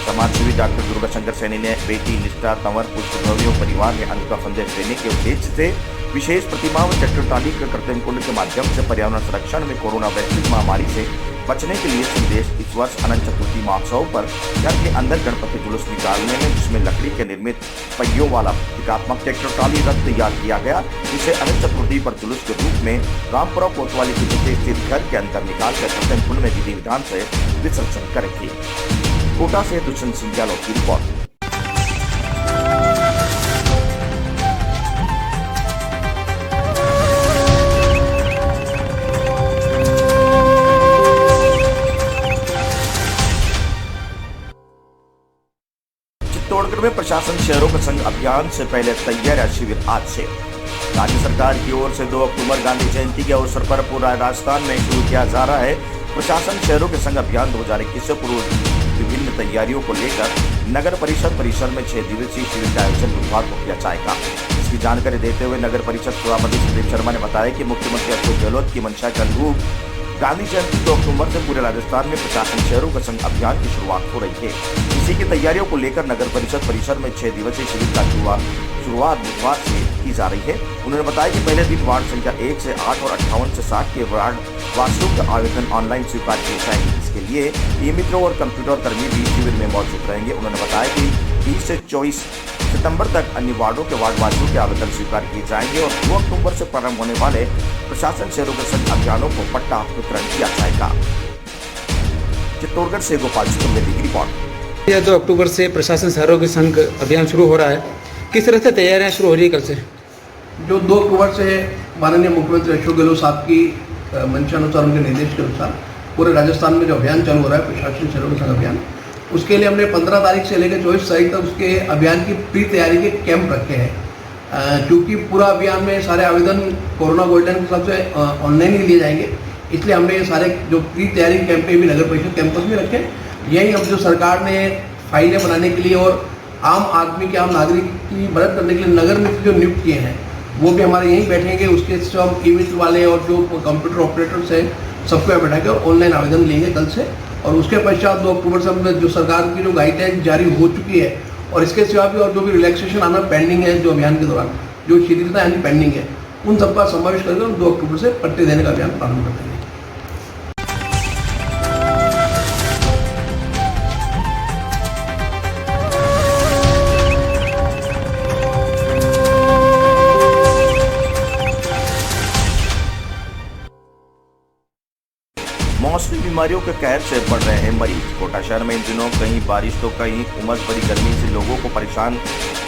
समाजसेवी डॉक्टर दुर्गाशंकर सैनी ने बेटी निष्ठा तंवर पुष्पभव्य परिवार में अनूठा संदेश देने के उद्देश्य से विशेष प्रतिमा व ट्रैक्टर ट्राली के कृत्रिम कुंड के माध्यम से पर्यावरण संरक्षण में कोरोना वैश्विक महामारी से बचने के लिए संदेश। इस वर्ष अनंत चतुर्थी महोत्सव पर घर के अंदर गणपति जुलूस निकालने में, जिसमें लकड़ी के निर्मित पहियों वाला प्रतीकात्मक ट्रैक्टर ट्राली रथ तैयार किया गया, जिसे अनंत चतुर्थी पर जुलूस के रूप में रामपुरा कोतवाली की स्थित घर के अंदर निकालकर कृत्रिम कुंड में विधि विधान से विसर्जन करेंगे। कोटा से दुष्यंत सिंह गहलोत की रिपोर्ट। चित्तौड़गढ़ में प्रशासन शहरों का संग अभियान से पहले तैयारी शिविर आज से। राज्य सरकार की ओर से 2 अक्टूबर गांधी जयंती के अवसर पर पूरा राजस्थान में शुरू किया जा रहा है प्रशासन शहरों के संग अभियान 2021 से पूर्व विभिन्न तैयारियों को लेकर नगर परिषद परिसर में 6 दिवसीय शिविर का आयोजन बुधवार को किया जाएगा। इसकी जानकारी देते हुए नगर परिषद सभापति संदीप शर्मा ने बताया कि मुख्यमंत्री अशोक गहलोत की मंशा के अनुरूप गांधी जयंती 2 अक्टूबर से पूरे राजस्थान में प्रशासन शहरों का संग अभियान की शुरुआत हो रही है। इसी की तैयारियों को लेकर नगर परिषद परिसर में 6 दिवसीय शिविर का शुरुआत बुधवार से की जा रही है। उन्होंने बताया कि पहले दिन वार्ड संख्या 1 से 8 और 58 से 60 के वार्ड वासियों के आवेदन ऑनलाइन स्वीकार किए जाएंगे। इसके लिए ई-मित्रों और कंप्यूटर कर्मी भी शिविर में मौजूद रहेंगे। उन्होंने बताया कि 30 से 24 सितंबर तक अन्य वार्डों के वार्ड वासियों के आवेदन स्वीकार किए जाएंगे और 2 अक्टूबर से प्रारंभ होने वाले प्रशासन शहरों के संग अभियानों को पट्टा वितरण किया जाएगा। चित्तौड़गढ़ से गोपाल चतुर्वेदी की रिपोर्ट। 2 अक्टूबर से प्रशासन शहरों के संग अभियान शुरू हो रहा है, किस तरह से तैयारियां शुरू हो रही है कल से? जो 2 अक्टूबर से माननीय मुख्यमंत्री अशोक गहलोत साहब की मंशानुसार, उनके निर्देश के अनुसार पूरे राजस्थान में जो अभियान चालू हो रहा है प्रशासन शहरों के संग अभियान, उसके लिए हमने 15 तारीख से लेकर 24 तारीख तक उसके अभियान की प्री तैयारी के कैंप रखे हैं। क्योंकि पूरा अभियान में सारे आवेदन कोरोना गाइडलाइन के हिसाब से ऑनलाइन ही लिए जाएंगे, इसलिए हमने ये सारे जो प्री तैयारी कैंप भी नगर परिषद कैंपस में रखे। यही अब जो सरकार ने फाइलें बनाने के लिए और आम आदमी के, आम नागरिक की मदद करने के लिए नगर मित्र जो नियुक्त किए हैं, वो भी हमारे यहीं बैठेंगे। उसके सब ई-मित्र वाले और जो कंप्यूटर ऑपरेटर्स हैं, सबको यहाँ बैठा के और ऑनलाइन आवेदन लेंगे कल से। और उसके पश्चात 2 अक्टूबर से हमने जो सरकार की जो गाइडलाइन जारी हो चुकी है, और इसके सिवा भी और जो भी रिलैक्सेशन आना पेंडिंग है, जो अभियान के दौरान जो शिथिलता यानी पेंडिंग है, उन सबका समावेश करके हम 2 अक्टूबर से पट्टे देने का अभियान प्रारंभ करते हैं। मौसमी बीमारियों के कहर से बढ़ रहे हैं मरीज। कोटा शहर में इन दिनों कहीं बारिश तो कहीं उमस भरी गर्मी से लोगों को परेशान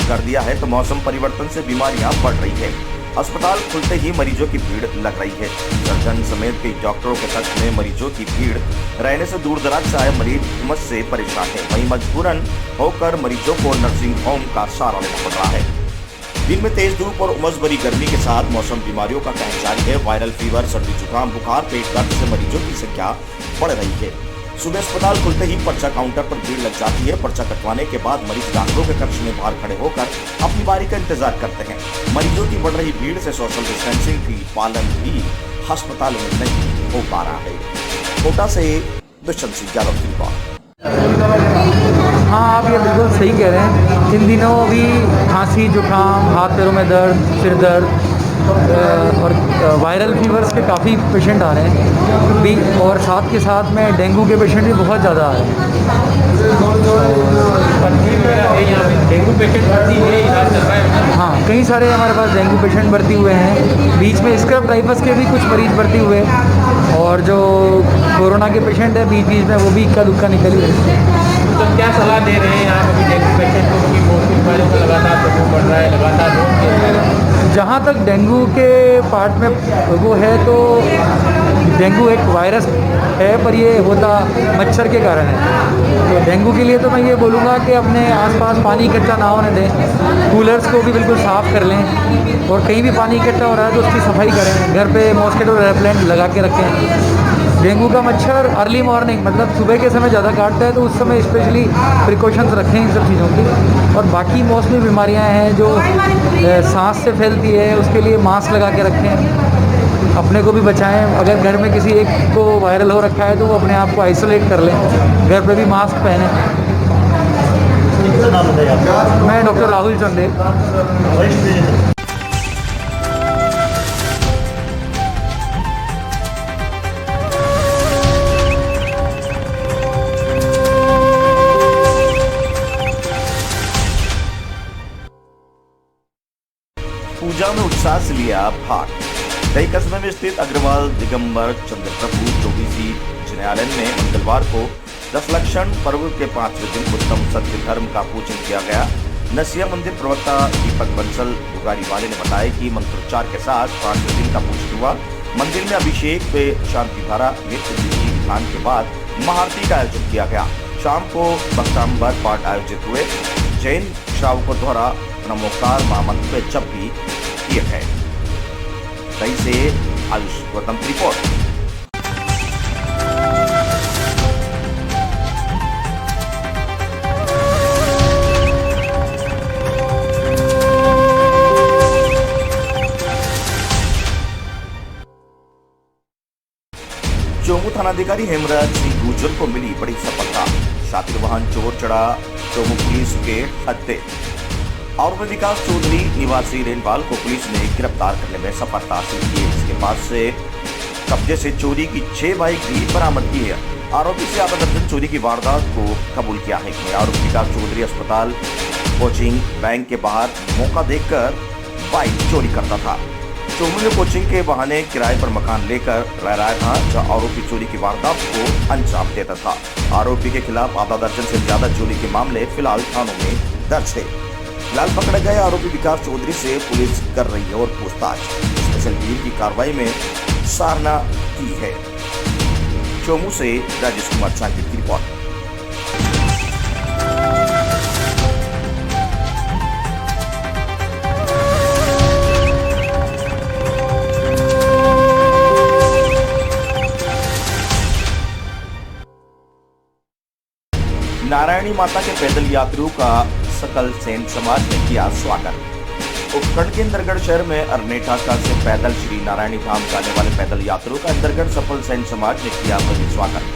कर दिया है, तो मौसम परिवर्तन से बीमारियां बढ़ रही है। अस्पताल खुलते ही मरीजों की भीड़ लग रही है। सर्जन समेत कई डॉक्टरों के कक्ष में मरीजों की भीड़ रहने से दूर दराज से आए मरीज उमस से परेशान है। वहीं मजबूरन होकर मरीजों को नर्सिंग होम का सहारा लेना पड़ रहा है। दिन में तेज धूप और उमस भरी गर्मी के साथ मौसम बीमारियों का कहर जारी है। वायरल फीवर, सर्दी जुकाम, बुखार, पेट दर्द से मरीजों की संख्या बढ़ रही है। सुबह अस्पताल खुलते ही पर्चा काउंटर पर भीड़ लग जाती है। पर्चा कटवाने के बाद मरीज डॉक्टरों के कक्ष में बाहर खड़े होकर अपनी बारी का इंतजार करते हैं। मरीजों की बढ़ रही भीड़ से सोशल डिस्टेंसिंग की पालन भी अस्पताल में नहीं हो पा रहा है। कोटा से दुष्यंत सिंह यादव की रिपोर्ट। हाँ, आप ये बिल्कुल सही कह रहे हैं। इन दिनों अभी खांसी, जुकाम, हाथ पैरों में दर्द, सिर दर्द और वायरल फीवर्स के काफ़ी पेशेंट आ रहे हैं भी, और साथ के साथ में डेंगू के पेशेंट भी बहुत ज़्यादा आ रहे हैं। डेंगू पेशेंट भर्ती है, इलाज चल रहा है। हाँ, कई सारे हमारे पास डेंगू पेशेंट भर्ती हुए हैं। बीच में स्क्रब टाइफस के भी कुछ मरीज भर्ती हुए, और जो कोरोना के पेशेंट है बीच बीच में वो भी इक्का दुक्का निकल ही रहे हैं। तो क्या सलाह दे रहे हैं आप अभी डेंगू पेशेंट को कि मौसमी बीमारियों का लगातार प्रकोप बढ़ रहा है, लगातार लोग? जहाँ तक डेंगू के पार्ट में वो है तो डेंगू एक वायरस है, पर ये होता मच्छर के कारण है। तो डेंगू के लिए तो मैं ये बोलूँगा कि अपने आसपास पानी इकट्ठा ना होने दें, कूलर्स को भी बिल्कुल साफ़ कर लें, और कहीं भी पानी इकट्ठा हो रहा है तो उसकी सफाई करें। घर पे मॉस्किटो रेपेलेंट लगा के रखें। डेंगू का मच्छर अर्ली मॉर्निंग मतलब सुबह के समय ज़्यादा काटता है, तो उस समय स्पेशली प्रिकॉशंस रखें इन सब चीज़ों की। और बाकी मौसमी बीमारियां हैं जो सांस से फैलती है, उसके लिए मास्क लगा के रखें, अपने को भी बचाएं। अगर घर में किसी एक को वायरल हो रखा है तो वो अपने आप को आइसोलेट कर लें, घर पे भी मास्क पहनें। मैं डॉक्टर राहुल चंदेल। पूजा में उत्साह से लिया भाग। कई कस्बे में स्थित अग्रवाल दिगंबर चंद्र प्रभु चौबीसी न्यायालय में मंगलवार को दशलक्षण पर्व के 5वें दिन उत्तम सत्य धर्म का पूजन किया गया। नसिया मंदिर प्रवक्ता दीपक बंसल बुगारी वाले ने बताया कि मंत्रोच्चार के साथ 5वें दिन का पूजन हुआ। मंदिर में अभिषेक व शांति धारा नृत्य विधि विधान के बाद महाआरती का आयोजन किया गया। शाम को भक्तांबर पाठ आयोजित हुए। जैन श्रावकों द्वारा नमोकार महामंत्र जप भी किए गए। कई से आयुष गौतम की रिपोर्ट। चोमू थानाधिकारी हेमराज सिंह गुर्जर को मिली बड़ी सफलता। शातिर वाहन चोर चढ़ा चोमू पुलिस के हत्थे। और विकास चौधरी निवासी रेनवाल को पुलिस ने गिरफ्तार करने में सफलता हासिल की है। इसके पास से कब्जे से चोरी की 6 बाइक भी बरामद की है। आरोपी से आधा दर्जन चोरी की वारदात को कबूल किया है। आरोपी विकास चौधरी अस्पताल, कोचिंग, बैंक के बाहर मौका देखकर बाइक चोरी करता था। चोमू में कोचिंग के बहाने किराए पर मकान लेकर रह रहा था, जहां आरोपी चोरी की वारदात को अंजाम देता था। आरोपी के खिलाफ आधा दर्जन से ज्यादा चोरी के मामले फिलहाल थानों में दर्ज है। फिलहाल पकड़े गए आरोपी विकास चौधरी से पुलिस कर रही है और पूछताछ। स्पेशल टीम की कार्रवाई में सराहना की है। चोमू से राजेश कुमार सांकेत की रिपोर्ट। नारायणी माता के पैदल यात्रियों का सकल सेन समाज ने किया स्वागत। उपखंड के इंदरगढ़ शहर में अरनेठा का से पैदल श्री नारायणी धाम जाने वाले पैदल यात्रियों का इंदरगढ़ सफल सेन समाज ने किया भव्य स्वागत।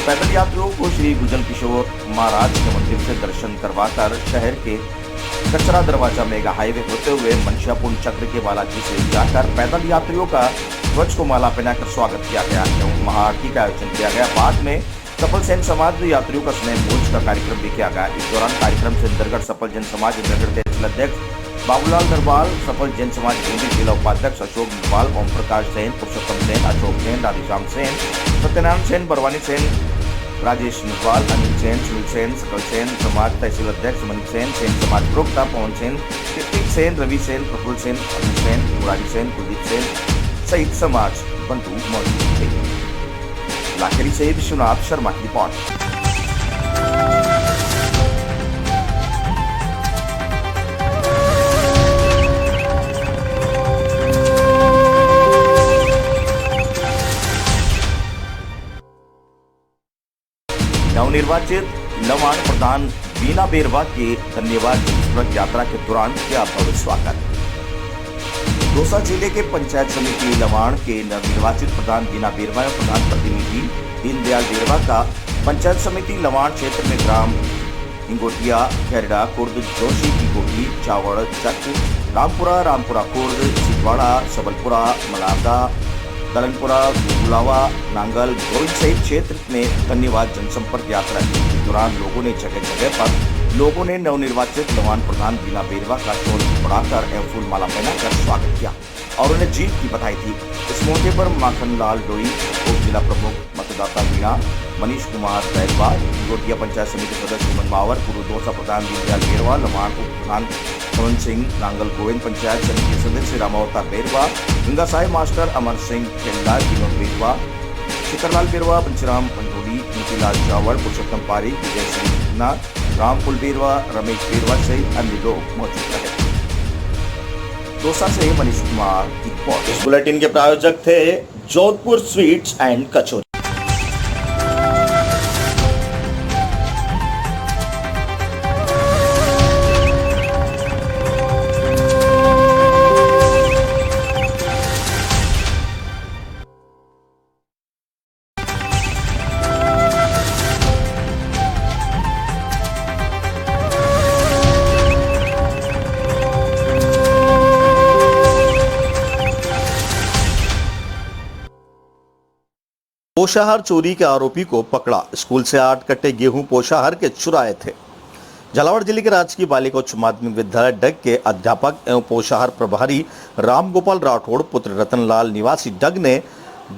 पैदल यात्रियों को श्री गुजल किशोर महाराज के मंदिर से दर्शन करवाकर शहर के कचरा दरवाजा मेगा हाईवे होते हुए मनशापुर चक्र के बालाजी से जाकर पैदल यात्रियों का ध्वज को माला पहनाकर स्वागत किया गया एवं महाआरती का आयोजन किया गया। बाद में सफल जैन समाज यात्रियों का स्नेह भोज का कार्यक्रम भी किया गया। इस दौरान कार्यक्रम से इंदरगढ़ सफल जैन समाज इंदरगढ़ तहसील अध्यक्ष बाबूलाल नरवाल, सफल जैन समाज बूंदी जिला उपाध्यक्ष अशोक नरवाल, ओम प्रकाश सेन, पुरुषोत्तम सेन, अशोक सेन, राधेश्याम सेन, सत्यनारायण सेन, बरवानी सेन, राजेश नरवाल, अनिल सेन, सुनील सेन, सकल सेन, समाज तहसील अध्यक्ष मनीष सेन, सेन समाज प्रवक्ता पवन सेन, ऋतिक सेन, रवि सेन, प्रफुल्ल सेन, अनिल सेन, युवराज सेन, कुलदीप सेन सहित समाज बंधु मौजूद थे। लाखेरी से विश्वनाथ शर्मा की रिपोर्ट। नवनिर्वाचित लवाण प्रधान बीना बेरवा के धन्यवाद स्मृति यात्रा के दौरान किया भव्य स्वागत। दौसा जिले के पंचायत समिति लवाण के नवनिर्वाचित प्रधान बीना बेरवा एवं प्रधान प्रतिनिधि दीनदयाल बेरवा का पंचायत समिति लवाण क्षेत्र में ग्राम इंगोटिया, खेरड़ा, कुर्द, जोशी की कोठी, चावड़, चक, रामपुरा कुर्द, सिद्धवाड़ा, सबलपुरा, मलारदा, दलनपुरा, गुलावा, नांगल, गोविंद सहित क्षेत्र में धन्यवाद जनसंपर्क यात्रा के दौरान लोगों ने नवनिर्वाचित लवाण प्रधान बीना बेरवा का शॉल बढ़ाकर एवं फूल माला पहनाकर स्वागत किया और उन्हें जीत की बधाई दी। इस मौके पर माखनलाल डोई, उप जिला प्रमुख मतदाता मीणा, मनीष कुमार बैरवा, गोटिया पंचायत समिति सदस्य सुमन मावर, पूर्व दौसा प्रधान दीनदयाल बेरवा, लवाण उप प्रधान पवन सिंह, नांगल गोविंद पंचायत समिति सदस्य रामावतार बेरवा, गंगा साहिब मास्टर अमर सिंह खेलदा, विनोद बेरवा, शिखरलाल बेरवा, पंचराम पंडोली, मोतीलाल चावड़, पुरुषोत्तम पारी, विजय सिंह नाथ, रामपुल बेरवा, रमेश बेरवा सहित अन्य लोग मौजूद रहे। दौसा से मनीष कुमार की रिपोर्ट। इस बुलेटिन के प्रायोजक थे जोधपुर स्वीट्स एंड कचौरी। पोषाहार चोरी के आरोपी को पकड़ा। स्कूल से 8 कट्टे गेहूं पोषाहार के चुराए थे। झालावाड़ जिले के राजकीय बालिका उच्च माध्यमिक विद्यालय डग के अध्यापक एवं पोषाहार प्रभारी रामगोपाल राठौड़ पुत्र रतनलाल निवासी डग ने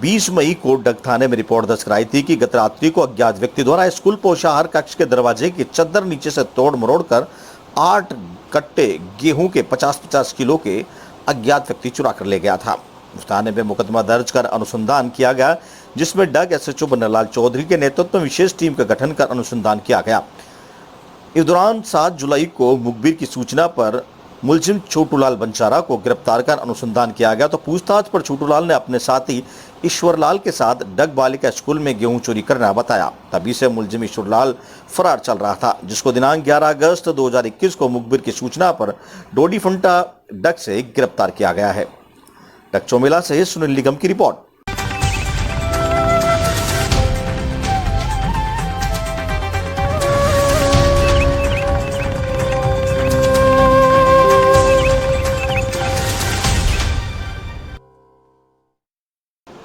20 मई को डग थाने में रिपोर्ट दर्ज कराई थी कि गत रात्रि को अज्ञात व्यक्ति द्वारा स्कूल पोषाहार कक्ष के दरवाजे की चद्दर नीचे से तोड़ मरोड़ कर 8 कट्टे गेहूं के 50-50 किलो के अज्ञात व्यक्ति चुरा कर ले गया था। उस थाने में मुकदमा दर्ज कर अनुसंधान किया गया, जिसमें डग एसएचओ बनरलाल चौधरी के नेतृत्व में विशेष टीम का गठन कर अनुसंधान किया गया। इस दौरान 7 जुलाई को मुखबिर की सूचना पर मुलजिम छोटूलाल बंचारा को गिरफ्तार कर अनुसंधान किया गया तो पूछताछ पर छोटूलाल ने अपने साथी ईश्वरलाल के साथ डग बालिका स्कूल में गेहूं चोरी करना बताया। तभी से मुलजिम ईश्वरलाल फरार चल रहा था, जिसको दिनांक 11 अगस्त 2021 को मुखबिर की सूचना पर डोडी फंटा डग से गिरफ्तार किया गया है। डग चौमेला से सुनील निगम की रिपोर्ट।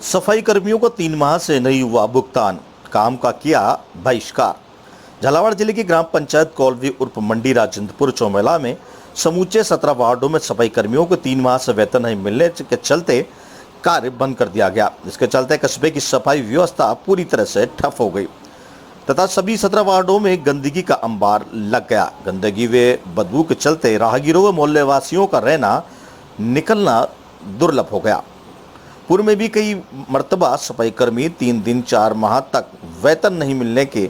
सफाई कर्मियों को 3 माह से नहीं हुआ भुगतान, काम का किया बहिष्कार। झालावाड़ जिले की ग्राम पंचायत कौलवी उर्फ मंडी राजेंद्रपुर चौमेला में समूचे 17 वार्डों में सफाई कर्मियों को 3 माह से वेतन नहीं मिलने के चलते कार्य बंद कर दिया गया। इसके चलते कस्बे की सफाई व्यवस्था पूरी तरह से ठप हो गई तथा सभी 17 वार्डों में गंदगी का अंबार लग गया। गंदगी व बदबू के चलते राहगीरों व मोहल्ले वासियों का रहना निकलना दुर्लभ हो गया। पूर्व में भी कई मर्तबा सफाई कर्मी 3 दिन 4 माह तक वेतन नहीं मिलने के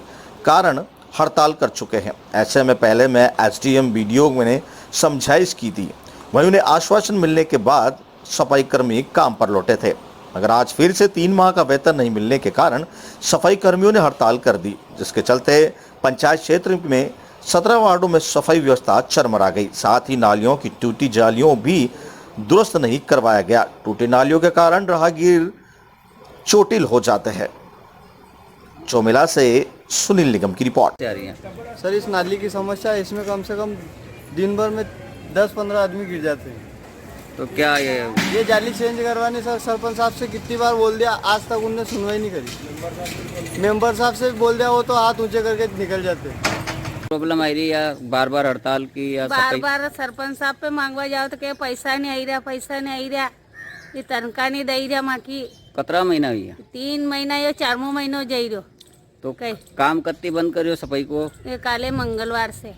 कारण हड़ताल कर चुके हैं। ऐसे में पहले मैं एसडीएम बीडीओ ने समझाइश की थी, वहीं उन्हें आश्वासन मिलने के बाद सफाई कर्मी काम पर लौटे थे, मगर आज फिर से 3 माह का वेतन नहीं मिलने के कारण सफाई कर्मियों ने हड़ताल कर दी, जिसके चलते पंचायत क्षेत्र में 17 वार्डों में सफाई व्यवस्था चरमरा गई। साथ ही नालियों की टूटी जालियों भी दुरुस्त नहीं करवाया गया। टूटी नालियों के कारण राहगीर चोटिल हो जाते हैं। चौमेला से सुनील निगम की रिपोर्ट। सर, इस नाली की समस्या है, इसमें कम से कम दिन भर में 10-15 आदमी गिर जाते हैं। तो क्या ये जाली चेंज करवाने सर सरपंच साहब से कितनी बार बोल दिया, आज तक उनने सुनवाई नहीं करी। मेंबर साहब से बोल दिया, वो तो हाथ ऊंचे करके निकल जाते हैं। प्रॉब्लम आई रही या बार हड़ताल की या बार सरपंच साहब पे मांगवा जाओ तो क्या पैसा नहीं आई रहा, ये तनखा नहीं दे रहा। माँ की 17 महीना हुई है, 3 महीना या 4 महीना हो जाई रहो। तो कई काम कत्ती बंद करियो सफाई को? ये काले मंगलवार से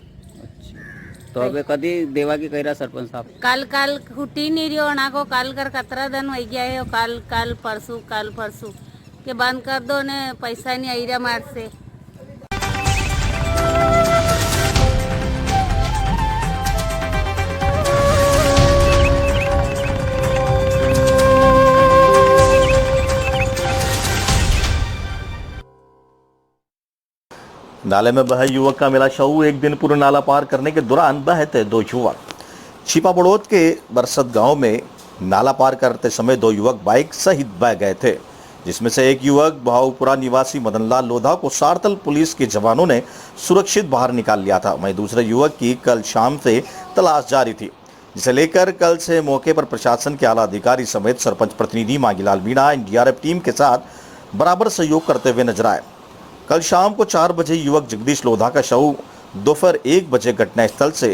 तो अबे कदी देवा की कह रहा सरपंच साहब? काल हुटी नहीं रही होना को काल कर कतरा दिन हो गया है। काल परसों के बंद कर दो ने पैसा नहीं आई रहा मार से। नाले में बहे युवक का मिला शव। एक दिन पूरा नाला पार करने के दौरान बहते दो युवक। छिपा बड़ौद के बरसत गांव में नाला पार करते समय दो युवक बाइक सहित बह गए थे, जिसमें से एक युवक भावपुरा निवासी मदनलाल लोधा को सारतल पुलिस के जवानों ने सुरक्षित बाहर निकाल लिया था। वहीं दूसरे युवक की कल शाम से तलाश जारी थी, जिसे लेकर कल से मौके पर प्रशासन के आला अधिकारी समेत सरपंच प्रतिनिधि मांगीलाल मीणा एनडीआरएफ टीम के साथ बराबर सहयोग करते हुए नजर आए। कल शाम को 4 बजे युवक जगदीश लोधा का शव दोपहर 1 बजे घटनास्थल से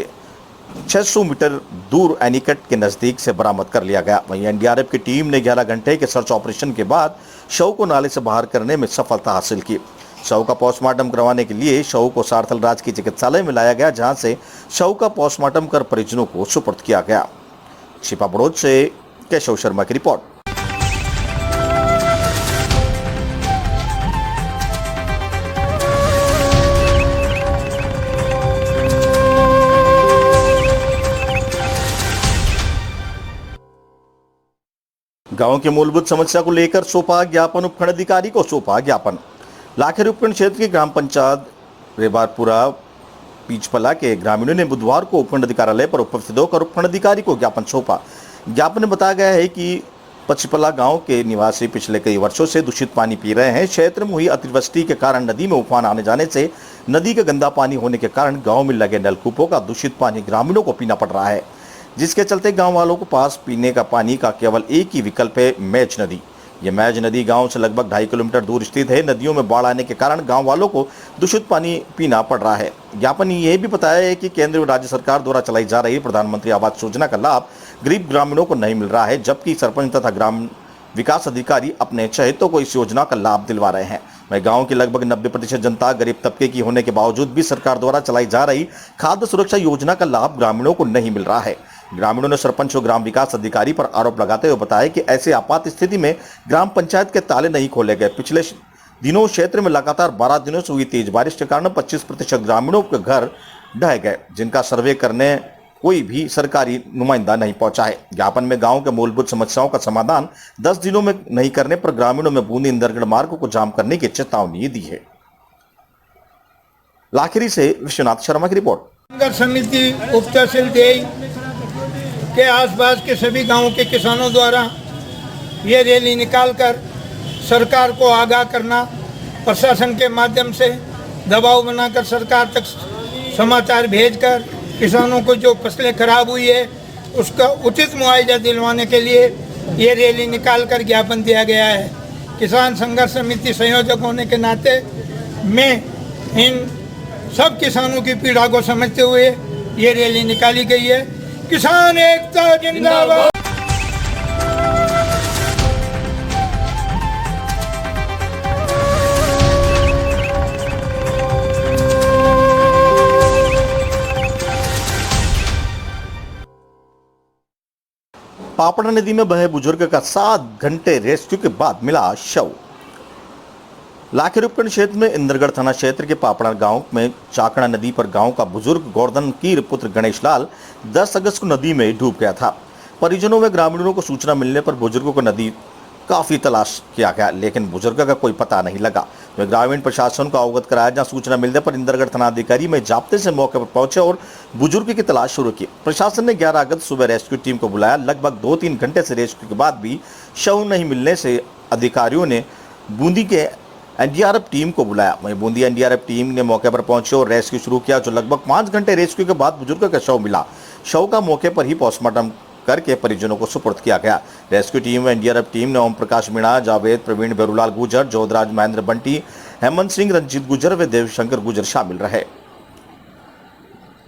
600 मीटर दूर एनीकट के नजदीक से बरामद कर लिया गया। वहीं एनडीआरएफ की टीम ने 11 घंटे के सर्च ऑपरेशन के बाद शव को नाले से बाहर करने में सफलता हासिल की। शव का पोस्टमार्टम करवाने के लिए शव को सारथल राजकीय चिकित्सालय में लाया गया, जहां से शव का पोस्टमार्टम कर परिजनों को सुपुर्द किया गया। छिपा बड़ौद से केशव शर्मा की रिपोर्ट। गांव की मूलभूत समस्या को लेकर सौंपा ज्ञापन। उपखंड अधिकारी को सौंपा ज्ञापन। लाखेरी उपखंड क्षेत्र की ग्राम पंचायत रेबारपुरा पीचपला के ग्रामीणों ने बुधवार को उपखंड अधिकारियालय पर उपस्थित होकर उपखंड अधिकारी को ज्ञापन सौंपा। ज्ञापन में बताया गया है कि पचपला गांव के निवासी पिछले कई वर्षों से दूषित पानी पी रहे हैं। क्षेत्र में हुई अतिवृष्टि के कारण नदी में उफान आने जाने से नदी का गंदा पानी होने के कारण गाँव में लगे नलकूपों का दूषित पानी ग्रामीणों को पीना पड़ रहा है, जिसके चलते गांव वालों को पास पीने का पानी का केवल एक ही विकल्प है, मैच नदी। यह मैच नदी गांव से लगभग 2.5 किलोमीटर दूर स्थित है। नदियों में बाढ़ आने के कारण गांव वालों को दूषित पानी पीना पड़ रहा है। ज्ञापन ये भी बताया है कि केंद्र और राज्य सरकार द्वारा चलाई जा रही प्रधानमंत्री आवास योजना का लाभ गरीब ग्रामीणों को नहीं मिल रहा है, जबकि सरपंच तथा ग्राम विकास अधिकारी अपने चहेतों को इस योजना का लाभ दिलवा रहे हैं। वहीं गांव की लगभग 90% जनता गरीब तबके की होने के बावजूद भी सरकार द्वारा चलाई जा रही खाद्य सुरक्षा योजना का लाभ ग्रामीणों को नहीं मिल रहा है। ग्रामीणों ने सरपंच और ग्राम विकास अधिकारी पर आरोप लगाते हुए बताया कि ऐसे आपात स्थिति में ग्राम पंचायत के ताले नहीं खोले गए। पिछले दिनों क्षेत्र में लगातार 12 दिनों से हुई तेज बारिश के कारण 25% ग्रामीणों के घर ढह गए, जिनका सर्वे करने कोई भी सरकारी नुमाइंदा नहीं पहुंचा है। ज्ञापन में गांव के मूलभूत समस्याओं का समाधान 10 दिनों में नहीं करने पर ग्रामीणों में बूंदी इंदरगढ़ मार्ग को जाम करने की चेतावनी दी है। लाखेरी से विश्वनाथ शर्मा की रिपोर्ट। संघर्ष समिति उप तहसील के आसपास के सभी गांवों के किसानों द्वारा ये रैली निकालकर सरकार को आगाह करना, प्रशासन के माध्यम से दबाव बनाकर सरकार तक समाचार भेजकर किसानों को जो फसलें खराब हुई है उसका उचित मुआवजा दिलवाने के लिए ये रैली निकालकर ज्ञापन दिया गया है। किसान संघर्ष समिति संयोजक होने के नाते मैं इन सब किसानों की पीड़ा को समझते हुए ये रैली निकाली गई है। किसान एकता जिंदाबाद। पापड़ा नदी में बहे बुजुर्ग का 7 घंटे रेस्क्यू के बाद मिला शव। लाखेरी उपखंड क्षेत्र में इंदरगढ़ थाना क्षेत्र के पापड़ा गांव में चाकड़ा नदी पर गांव का बुजुर्ग गोवर्धन कीर पुत्र गणेश लाल 10 अगस्त को नदी में डूब गया था। परिजनों व ग्रामीणों को सूचना मिलने पर बुजुर्ग को नदी काफी तलाश किया गया, लेकिन बुजुर्ग का कोई पता नहीं लगा। वे ग्रामीण प्रशासन को अवगत कराया, जहां सूचना मिलने पर इंदरगढ़ थाना अधिकारी में जाप्ते से मौके पर पहुंचे और बुजुर्ग की तलाश शुरू की। प्रशासन ने 11 अगस्त सुबह रेस्क्यू टीम को बुलाया। लगभग 2-3 घंटे से रेस्क्यू के बाद भी शव नहीं मिलने से अधिकारियों ने बूंदी के एनडीआरएफ टीम को बुलाया। वहीं बूंदी एनडीआरएफ टीम ने मौके पर पहुंचे और रेस्क्यू शुरू किया, जो लगभग 5 घंटे रेस्क्यू के बाद बुजुर्ग का शव मिला। शव का मौके पर ही पोस्टमार्टम करके परिजनों को सुपुर्द किया गया। रेस्क्यू टीम व एनडीआरएफ टीम ने ओम प्रकाश मीणा, जावेद, प्रवीण बेरूलाल गुजर, जोधराज महेंद्र बंटी, हेमंत सिंह, रंजीत गुजर व देवशंकर गुजर शामिल रहे।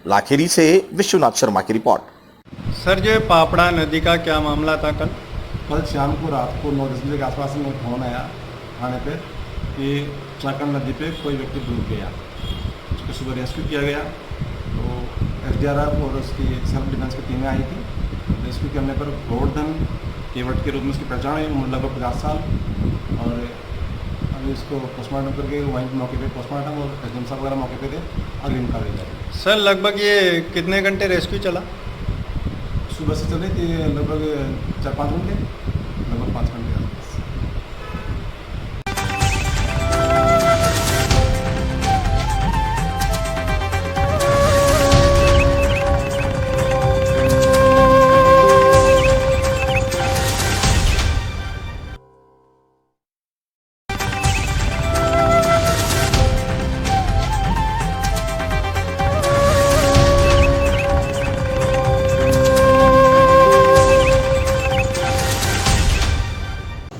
लाखेरी से विश्वनाथ शर्मा की रिपोर्ट। सर, जो पापड़ा नदी का क्या मामला था? कल शाम को रात को 9-10 बजे के आसपास में फोन आया थाने पे कि चाकन नदी पे कोई व्यक्ति डूब गया, उसको सुबह रेस्क्यू किया गया। तो SDRF और उसकी सेल्फ डिफेंस की टीमें आई थी। रेस्क्यू करने पर गोवर्धन केवट के रूप में उसकी पहचान हुई, उम्र लगभग 50 साल। और अभी इसको पोस्टमार्टम करके वहीं मौके पे पोस्टमार्टम और SDM साहब वगैरह मौके पे थे, अगली कार्रवाई जाएगी। सर लगभग ये कितने घंटे रेस्क्यू चला? सुबह से चले थे लगभग 4-5 घंटे, लगभग 5 घंटे।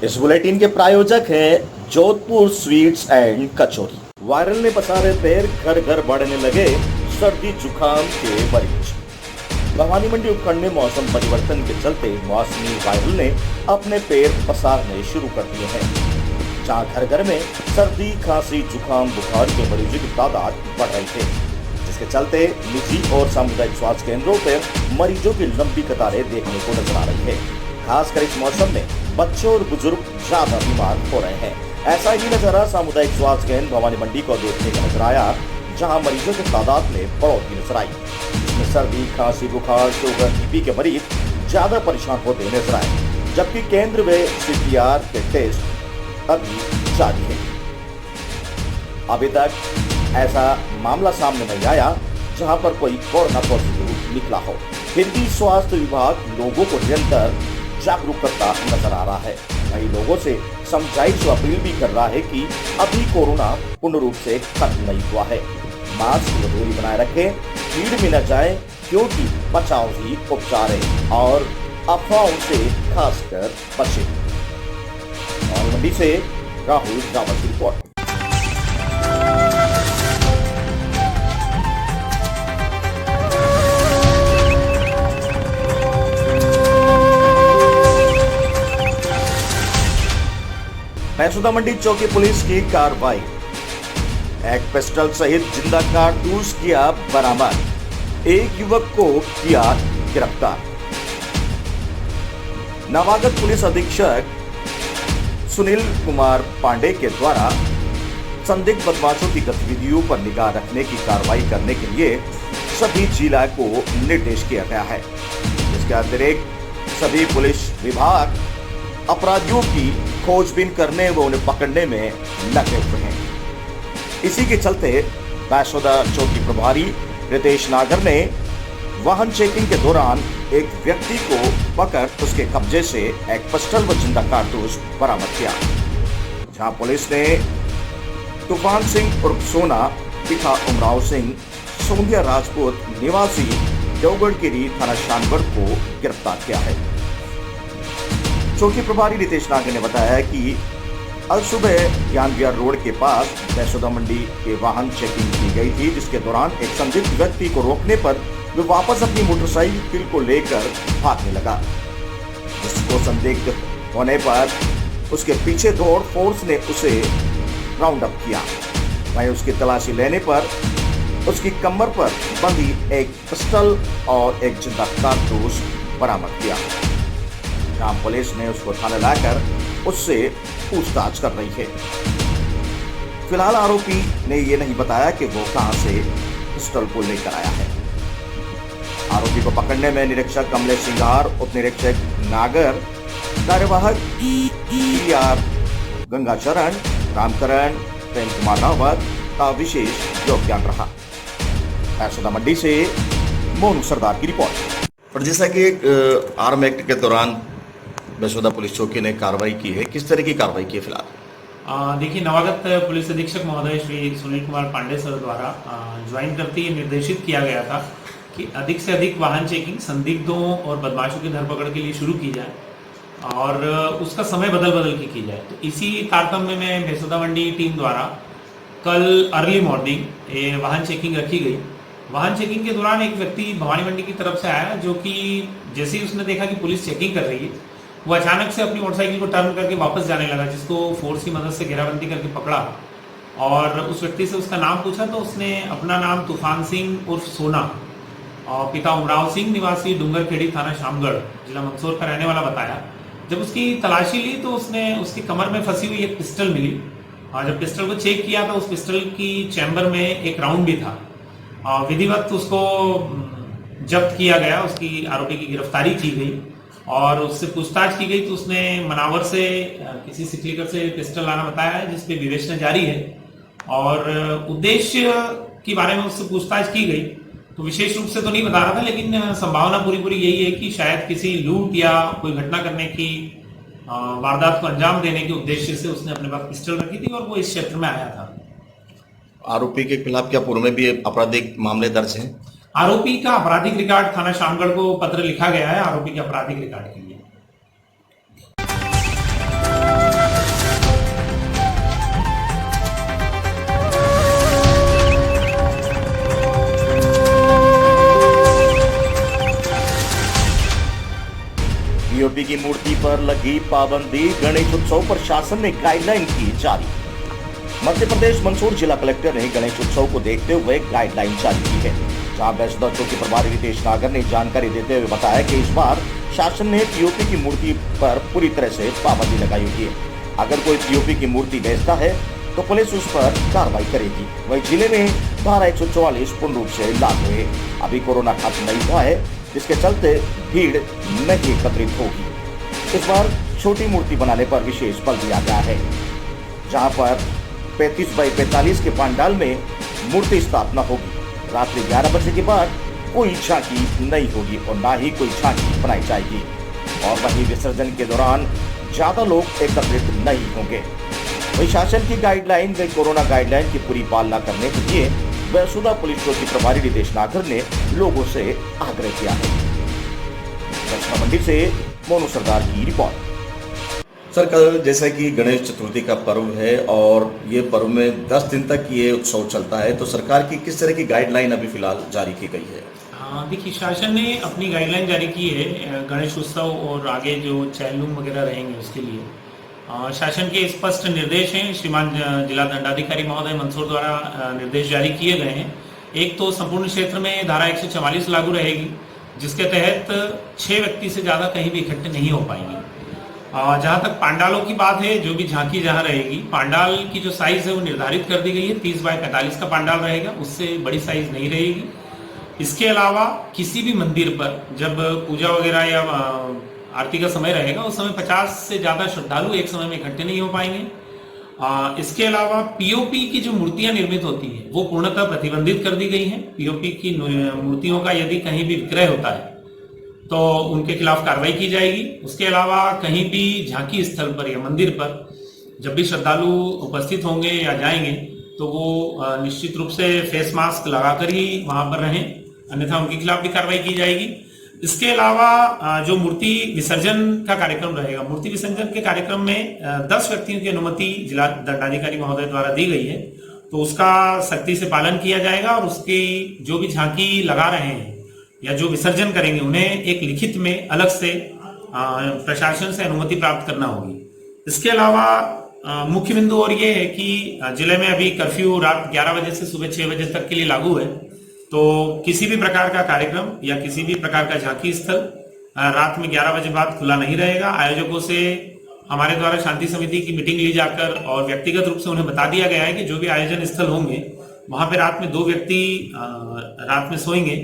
इस बुलेटिन के प्रायोजक हैं Jodhpur sweets and kachori. Viral ने पसारे पैर, घर घर बढ़ने लगे सर्दी जुकाम के मरीज। भवानी मंडी उपखंड में मौसम परिवर्तन के चलते मौसमी वायरल ने अपने पैर पसारने शुरू कर दिए हैं, जहां घर घर में सर्दी, खांसी, जुकाम, बुखार के मरीजों की तादाद बढ़ रही है, जिसके चलते निजी और सामुदायिक स्वास्थ्य केंद्रों पर मरीजों की लंबी कतारें देखने को नजर आ रही है। खासकर इस मौसम में बच्चे और बुजुर्ग ज्यादा बीमार हो रहे हैं। ऐसा ही नजारा सामुदायिक स्वास्थ्य केंद्र भवानी मंडी को देखने को नजर आया, जहां मरीजों की तादाद में बढ़ोतरी नजर आई, जिसमें सर्दी, खांसी, बुखार, शुगर, बीपी के मरीज ज्यादा परेशान होते नजर आए, जबकि केंद्र में CPR के टेस्ट अभी जारी है। अभी तक ऐसा मामला सामने नहीं आया जहां पर कोई कोरोना पॉजिटिव निकला हो। फिर भी स्वास्थ्य विभाग लोगों को निरंतर जागरूक करता नजर आ रहा है। वहीं लोगों से समझाइश व अपील भी कर रहा है कि अभी कोरोना पूर्ण रूप से खत्म नहीं हुआ है। मास्क व दूरी बनाए रखें, भीड़ में न जाएं, क्योंकि बचाव ही उपचार है, और अफवाहों से खासकर बचें। और मंडी से राहुल रावत की रिपोर्ट। मैसूदा मंडी चौकी पुलिस की कार्रवाई, एक पिस्टल सहित जिंदा कारतूस किया बरामद, एक युवक को किया गिरफ्तार। नवागत पुलिस अधीक्षक सुनील कुमार पांडे के द्वारा संदिग्ध बदमाशों की गतिविधियों पर निगाह रखने की कार्रवाई करने के लिए सभी जिला को निर्देश किया गया है। इसके अतिरिक्त सभी पुलिस विभाग अपराधियों की खोजबीन करने व उन्हें पकड़ने में लगे हुए हैं। इसी के चलते मैसूदा चौकी प्रभारी रितेश नागर ने वाहन चेकिंग के दौरान एक व्यक्ति को पकड़ उसके कब्जे से एक पिस्टल व जिंदा कारतूस बरामद किया, जहां पुलिस ने तूफान सिंह उर्फ सोना पिता उमराव सिंह सोंधिया राजपूत निवासी देवगढ़ थाना शानगढ़ को गिरफ्तार किया है। चौकी प्रभारी रितेश नागर ने बताया कि आज सुबह ज्ञान विहार रोड के पास मैसूदा मंडी के वाहन चेकिंग की गई थी, जिसके दौरान एक संदिग्ध व्यक्ति को रोकने पर वो वापस अपनी मोटरसाइकिल को लेकर भागने लगा, जिसको संदिग्ध होने पर उसके पीछे दौड़ फोर्स ने उसे राउंड अप किया। वहीं उसकी तलाशी लेने पर उसकी कमर पर बंधी एक पिस्टल और एक जिंदा कारतूस बरामद किया, जहां पुलिस ने उसको थाने लाकर उससे पूछताछ कर रही है। फिलहाल आरोपी ने ये नहीं बताया कि वो कहां से पिस्टल को लेकर आया है। आरोपी को पकड़ने में निरीक्षक कमलेश सिंघार, उप निरीक्षक नागर, कार्यवाहक PR गंगाचरण, रामकरण, प्रेम कुमार रावत का विशेष योगदान रहा। मैसूदा मंडी से मोनू सरदार की रिपोर्ट। और जैसा कि आर्म एक्ट के दौरान मैसूदा पुलिस चौकी ने कार्रवाई की है, किस तरह की कार्रवाई की है फिलहाल? देखिए, नवागत पुलिस अधीक्षक महोदय श्री सुनील कुमार पांडे सर द्वारा ज्वाइन करते ही निर्देशित किया गया था कि अधिक से अधिक वाहन चेकिंग संदिग्धों और बदमाशों की धरपकड़ के लिए शुरू की जाए और उसका समय बदल बदल के की जाए। तो इसी तारतम्य में मैसूदा मंडी टीम द्वारा कल अर्ली मॉर्निंग वाहन चेकिंग रखी गई। वाहन चेकिंग के दौरान एक व्यक्ति भवानी मंडी की तरफ से आया, जो कि जैसे ही उसने देखा कि पुलिस चेकिंग कर रही है, वो अचानक से अपनी मोटरसाइकिल को टर्न करके वापस जाने लगा, जिसको फोर्स की मदद से घेराबंदी करके पकड़ा और उस व्यक्ति से उसका नाम पूछा तो उसने अपना नाम तूफान सिंह उर्फ सोना और पिता उमराव सिंह निवासी डूंगरखेड़ी थाना शामगढ़ जिला मंदसौर का रहने वाला बताया। जब उसकी तलाशी ली तो उसने उसकी कमर में फंसी हुई एक पिस्टल मिली और जब पिस्टल को चेक किया तो उस पिस्टल की चैम्बर में एक राउंड भी था और विधिवत उसको जब्त किया गया, उसकी आरोपी की गिरफ्तारी की गई और उससे पूछताछ की गई तो उसने मनावर से किसी सिकलीकर से पिस्टल लाना बताया है जिस पे विवेचना जारी है और उद्देश्य के बारे में उससे पूछताछ की गई तो विशेष रूप से तो नहीं बता रहा था, लेकिन संभावना पूरी यही है कि शायद किसी लूट या कोई घटना करने की वारदात को अंजाम देने के उद्देश्य से उसने अपने पास पिस्टल रखी थी और वो इस क्षेत्र में आया था। आरोपी के खिलाफ क्या पूर्व में भी आपराधिक मामले दर्ज हैं? आरोपी का आपराधिक रिकॉर्ड थाना शामगढ़ को पत्र लिखा गया है आरोपी के आपराधिक रिकॉर्ड के लिए। पीओपी की मूर्ति पर लगी पाबंदी, गणेश उत्सव पर शासन ने गाइडलाइन की जारी। मध्य प्रदेश मंदसौर जिला कलेक्टर ने गणेश उत्सव को देखते हुए गाइडलाइन जारी की है, जहां बेसदा चौकी प्रभारी रितेश नागर ने जानकारी देते हुए बताया कि इस बार शासन ने पीओपी की मूर्ति पर पूरी तरह से पाबंदी लगाई हुई है। अगर कोई पीओपी की मूर्ति बेचता है तो पुलिस उस पर कार्रवाई करेगी। वहीं जिले में धारा 144 पूर्ण रूप से लागू है। अभी कोरोना खत्म नहीं हुआ है, जिसके चलते भीड़ नहीं एकत्रित होगी। इस बार छोटी मूर्ति बनाने पर विशेष बल दिया गया है, जहां पर 35 बाई 45 के पंडाल में मूर्ति स्थापना होगी। रात्रि 11 बजे के बाद कोई झांकी नहीं होगी और ना ही कोई झांकी बनाई जाएगी और वहीं विसर्जन के दौरान ज्यादा लोग एकत्रित नहीं होंगे। वहीं शासन की गाइडलाइन व कोरोना गाइडलाइन की पूरी पालना करने के लिए बेसदा पुलिस चौकी प्रभारी रितेश नागर ने लोगों से आग्रह किया है। दक्षिणा मंडी से मोनू सरदार की रिपोर्ट। सर, कल जैसा कि गणेश चतुर्थी का पर्व है और ये पर्व में 10 दिन तक ये उत्सव चलता है, तो सरकार की किस तरह की गाइडलाइन अभी फिलहाल जारी की गई है? देखिए, शासन ने अपनी गाइडलाइन जारी की है गणेश उत्सव और आगे जो चैलूम वगैरह रहेंगे उसके लिए। शासन के स्पष्ट निर्देश हैं, श्रीमान जिला दंडाधिकारी महोदय मंदसौर द्वारा निर्देश जारी किए गए हैं। एक तो संपूर्ण क्षेत्र में धारा 144 लागू रहेगी, जिसके तहत 6 व्यक्ति से ज़्यादा कहीं भी इकट्ठे नहीं हो पाएंगे। जहाँ तक पांडालों की बात है, जो भी झांकी जहाँ रहेगी, पांडाल की जो साइज है वो निर्धारित कर दी गई है। 30 बाय 45 का पांडाल रहेगा, उससे बड़ी साइज नहीं रहेगी। इसके अलावा किसी भी मंदिर पर जब पूजा वगैरह या आरती का समय रहेगा, उस समय 50 से ज़्यादा श्रद्धालु एक समय में इकट्ठे नहीं हो पाएंगे। इसके अलावा पीओपी की जो मूर्तियां निर्मित होती है वो पूर्णतः प्रतिबंधित कर दी गई हैं। पीओपी की मूर्तियों का यदि कहीं भी विक्रय होता है तो उनके खिलाफ कार्रवाई की जाएगी। उसके अलावा कहीं भी झांकी स्थल पर या मंदिर पर जब भी श्रद्धालु उपस्थित होंगे या जाएंगे तो वो निश्चित रूप से फेस मास्क लगाकर ही वहां पर रहें, अन्यथा उनके खिलाफ भी कार्रवाई की जाएगी। इसके अलावा जो मूर्ति विसर्जन का कार्यक्रम रहेगा, मूर्ति विसर्जन के कार्यक्रम में 10 व्यक्तियों की अनुमति जिला दंडाधिकारी महोदय द्वारा दी गई है, तो उसका सख्ती से पालन किया जाएगा और उसकी जो भी झांकी लगा रहे हैं या जो विसर्जन करेंगे उन्हें एक लिखित में अलग से प्रशासन से अनुमति प्राप्त करना होगी। इसके अलावा मुख्य बिंदु और ये है कि जिले में अभी कर्फ्यू रात 11 बजे से सुबह 6 बजे तक के लिए लागू है, तो किसी भी प्रकार का कार्यक्रम या किसी भी प्रकार का झांकी स्थल रात में 11 बजे बाद खुला नहीं रहेगा। आयोजकों से हमारे द्वारा शांति समिति की मीटिंग ली जाकर और व्यक्तिगत रूप से उन्हें बता दिया गया है कि जो भी आयोजन स्थल होंगे वहां पे रात में 2 व्यक्ति रात में सोएंगे,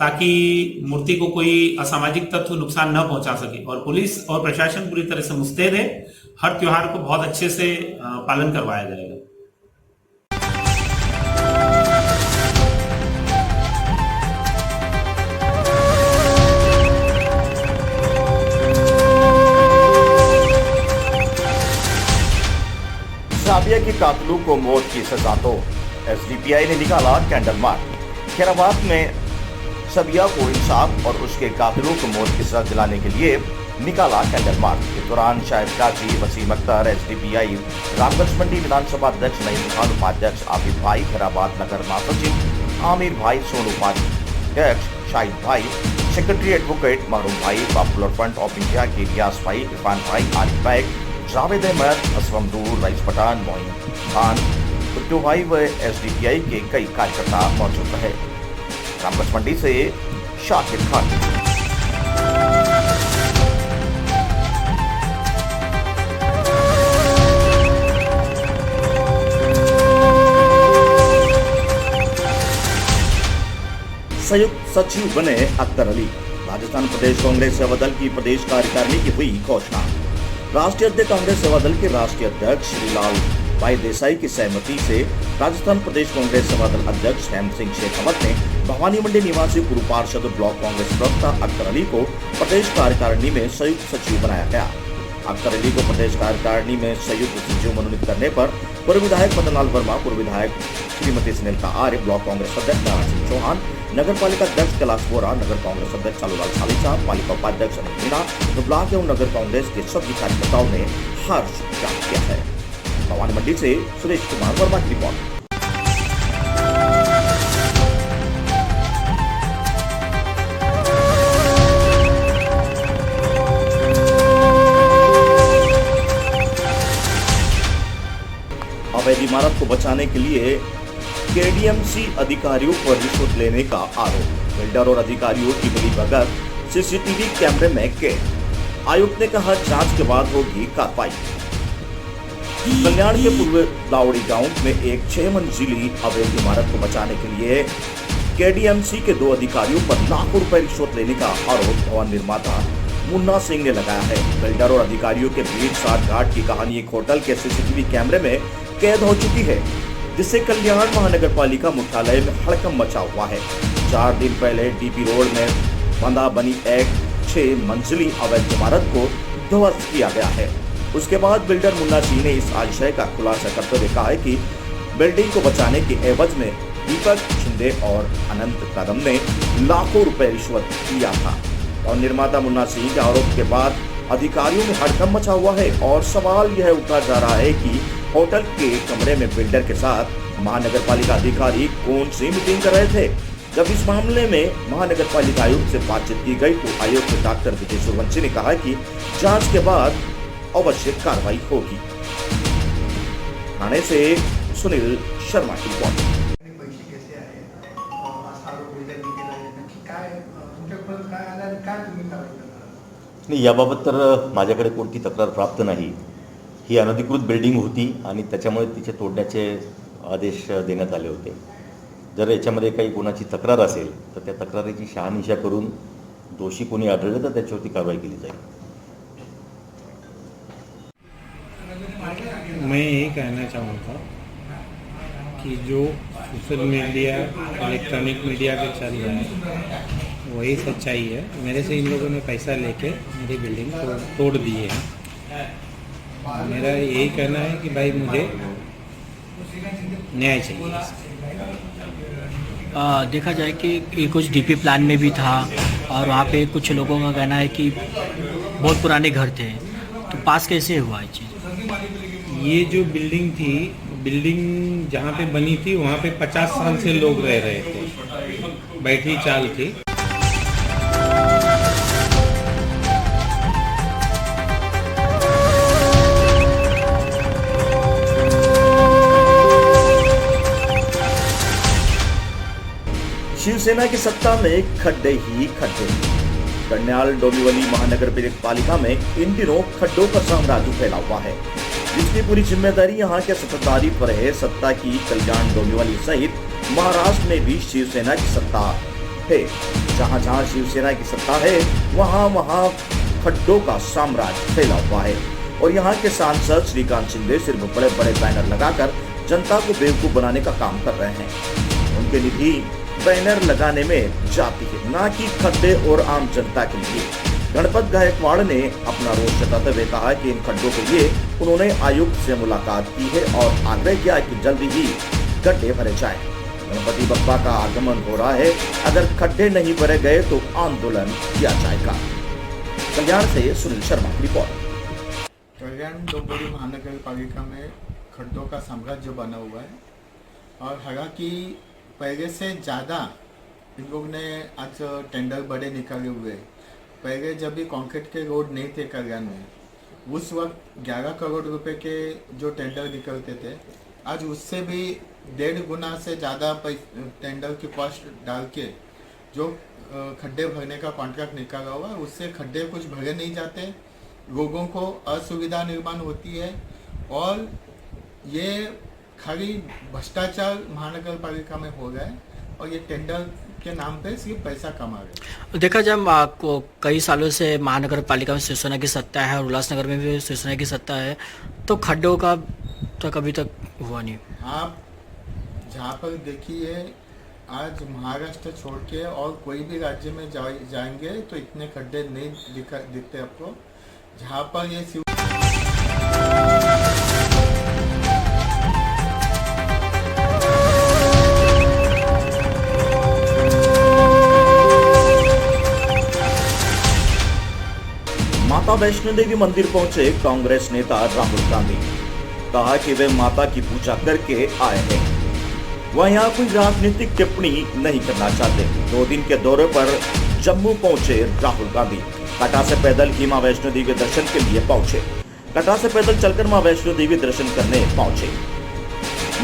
ताकि मूर्ति को कोई असामाजिक तत्व नुकसान न पहुंचा सके। और पुलिस और प्रशासन पूरी तरह से मुस्तैद है, हर त्योहार को बहुत अच्छे से पालन करवाया जाएगा। जाबिया की कातलों को मौत की सजा दो, एसडीपीआई ने निकाला कैंडल मार्च। खैराबाद में सबिया को इंसाफ और उसके कातिलों को मौत की सजा दिलाने के लिए निकाला कैंडल मार्च। इस दौरान शाहिद काजी, वसीम अख्तर, एसडीपीआई रामगंज मंडी विधानसभा अध्यक्ष नईम खान, उपाध्यक्ष आबिद भाई, खैराबाद नगर महासचिव आमिर भाई, सोनू उपाध्यक्ष शाहिद भाई, सेक्रेटरी एडवोकेट महरूम भाई, पॉपुलर फ्रंट ऑफ इंडिया के इलियास भाई, इरफान भाई, आरिफ बैग, जावेद अहमद, असलम दूर, रईस पठान, मोइन खान, उद्योगाई व SDPI के कई कार्यकर्ता मौजूद रहे। रामगढ़ मंडी से शाकिर खान। संयुक्त सचिव बने अख्तर अली। राजस्थान प्रदेश कांग्रेस सेवा दल की प्रदेश कार्यकारिणी की हुई घोषणा। राष्ट्रीय अध्यक्ष कांग्रेस सेवा दल के राष्ट्रीय अध्यक्ष श्रीलाल भाई देसाई की सहमति से राजस्थान प्रदेश कांग्रेस सेवा दल अध्यक्ष हेम सिंह शेखावत ने भवानी मंडी निवासी पूर्व पार्षद ब्लॉक कांग्रेस प्रवक्ता अख्तर अली को प्रदेश कार्यकारिणी में संयुक्त सचिव बनाया गया। अख्तर अली को प्रदेश कार्यकारिणी में संयुक्त सचिव मनोनीत करने पर पूर्व विधायक मदनलाल वर्मा, पूर्व विधायक श्रीमती सुनीता आर्य, ब्लॉक कांग्रेस अध्यक्ष नारायण सिंह चौहान, नगर पालिका अध्यक्ष कैलाश बोरा, नगर कांग्रेस अध्यक्ष चालूलाल सालिचा, पालिका उपाध्यक्ष अनिल मीणा, ब्लॉक एवं नगर कांग्रेस के सभी कार्यकर्ताओं ने हर्ष व्यक्त किया है। भवानी मंडी से सुरेश कुमार वर्मा की रिपोर्ट। अवैध इमारत को बचाने के लिए KDMC अधिकारियों पर रिश्वत लेने का आरोप। बिल्डर और अधिकारियों की मिलीभगत CCTV कैमरे में कैद। आयुक्त ने कहा जांच के बाद होगी कार्रवाई। कल्याण के पूर्व दावड़ी गांव में एक 6 मंजिली अवैध इमारत को बचाने के लिए KDMC के 2 अधिकारियों पर लाखों रुपए रिश्वत लेने का आरोप भवन निर्माता मुन्ना सिंह ने लगाया है। बिल्डर और अधिकारियों के बीच साठ घाट की कहानी एक होटल के CCTV कैमरे में कैद हो चुकी है, जिससे कल्याण महानगर पालिका मुख्यालय में हड़कंप मचा हुआ है। 4 दिन पहले DP रोड में बंदा बनी एक 6 मंजिली अवैध इमारत को ध्वस्त किया गया है। उसके बाद बिल्डर मुन्ना सिंह ने इस आशय का खुलासा करते हुए कहा है कि बिल्डिंग को बचाने के एवज में दीपक शिंदे और अनंत कदम ने लाखों रुपए रिश्वत दिया था। और निर्माता मुन्ना सिंह के आरोप के बाद अधिकारियों में हड़कंप मचा हुआ है और सवाल यह उठा जा रहा है कि होटल के कमरे में बिल्डर के साथ महानगर पालिका अधिकारी कौन सी मीटिंग कर रहे थे। जब इस मामले में महानगर पालिका आयुक्त से बातचीत की गई तो आयुक्त डॉक्टर विजय सूर्यवंशी ने कहा कि जांच के बाद अवश्य कार्रवाई होगी। थाने से सुनील शर्मा की रिपोर्ट। नाही, याबाबत तर माझ्याकडे कोणती तक्रार प्राप्त नाही। ही अनधिकृत बिल्डिंग होती आणि त्याच्यामुळे तिचे तोडण्याचे आदेश देण्यात आले होते। जर याच्यामध्ये काही कोणाची तक्रार असेल तर त्या तक्रारीची शहानिशा करून दोषी कोणी आढळले तर त्याच्यावरती कारवाई केली जाईल। मैं ये कहना चाहूँगा कि जो सोशल मीडिया, इलेक्ट्रॉनिक मीडिया पे चल रहा है वही सच्चाई है। मेरे से इन लोगों ने पैसा लेके मेरी बिल्डिंग तोड़ दी है। मेरा यही कहना है कि भाई मुझे न्याय चाहिए। देखा जाए कि ये कुछ DP प्लान में भी था और वहाँ पे कुछ लोगों का कहना है कि बहुत पुराने घर थे, तो पास कैसे हुआ ये चीज़? ये जो बिल्डिंग थी, बिल्डिंग जहाँ पे बनी थी वहाँ पे 50 साल से लोग रह रहे थे, बैठी चाल थी। शिवसेना की सत्ता में खड्डे ही खड्डे। कल्याण डोंबिवली महानगर पालिका में इन दिनों खड्डों का साम्राज्य फैला हुआ है, जिसकी पूरी जिम्मेदारी यहाँ के सत्ताधारी पर है। सत्ता की कल्याण डोंबिवली सहित महाराष्ट्र में भी शिवसेना की सत्ता है। जहाँ जहाँ शिवसेना की सत्ता है वहाँ वहाँ खड्डों का साम्राज्य फैला हुआ है। और यहाँ के सांसद श्रीकांत शिंदे सिर्फ बड़े बड़े बैनर लगाकर जनता को बेवकूफ बनाने का काम कर रहे हैं। उनके निधि बैनर लगाने में जाती है, ना कि खड्डे और आम जनता के लिए। गणपत गायकवाड़ ने अपना रोष जताते हुए कहा कि इन खड्डों के लिए उन्होंने आयुक्त से मुलाकात की है और आग्रह किया कि जल्दी ही गड्ढे भरे जाएं। गणपति बप्पा का आगमन हो रहा है, अगर खड्डे नहीं भरे गए तो आंदोलन किया जाएगा। कल्याण से सुनील शर्मा की रिपोर्ट। कल्याण डोंबिवली महानगर पालिका में खड्डों का साम्राज्य बना हुआ है और हालांकि पहले से ज़्यादा इन लोग ने आज टेंडर बड़े निकाले हुए। पहले जब भी कंक्रीट के रोड नहीं थे कल्याण में, उस वक्त 11 करोड़ रुपए के जो टेंडर निकलते थे आज उससे भी 1.5 गुना से ज़्यादा टेंडर की कॉस्ट डाल के जो खड्डे भरने का कॉन्ट्रैक्ट निकाला हुआ है, उससे खड्डे कुछ भरे नहीं जाते, लोगों को असुविधा निर्माण होती है और ये खाली भ्रष्टाचार महानगर पालिका में हो रहा है और ये टेंडर के नाम पे सिर्फ पैसा कमा रहे। देखा जब आपको कई सालों से महानगर पालिका में शिवसेना की सत्ता है और उल्लासनगर में भी शिवसेना की सत्ता है, तो खड्डों का तो कभी तक हुआ नहीं। आप जहाँ पर देखिए आज महाराष्ट्र छोड़ के और कोई भी राज्य में जाएंगे तो इतने खड्डे नहीं दिखते आपको, जहाँ पर ये माता वैष्णो देवी मंदिर पहुंचे कांग्रेस नेता राहुल गांधी। कहा कि वे माता की पूजा करके आए हैं, वह यहाँ कोई राजनीतिक टिप्पणी नहीं करना चाहते। 2 दिन के दौरे पर जम्मू पहुंचे राहुल गांधी। कटरा से पैदल ही मां वैष्णो देवी दर्शन के लिए पहुंचे। कटरा से पैदल चलकर मां वैष्णो देवी दर्शन करने पहुंचे।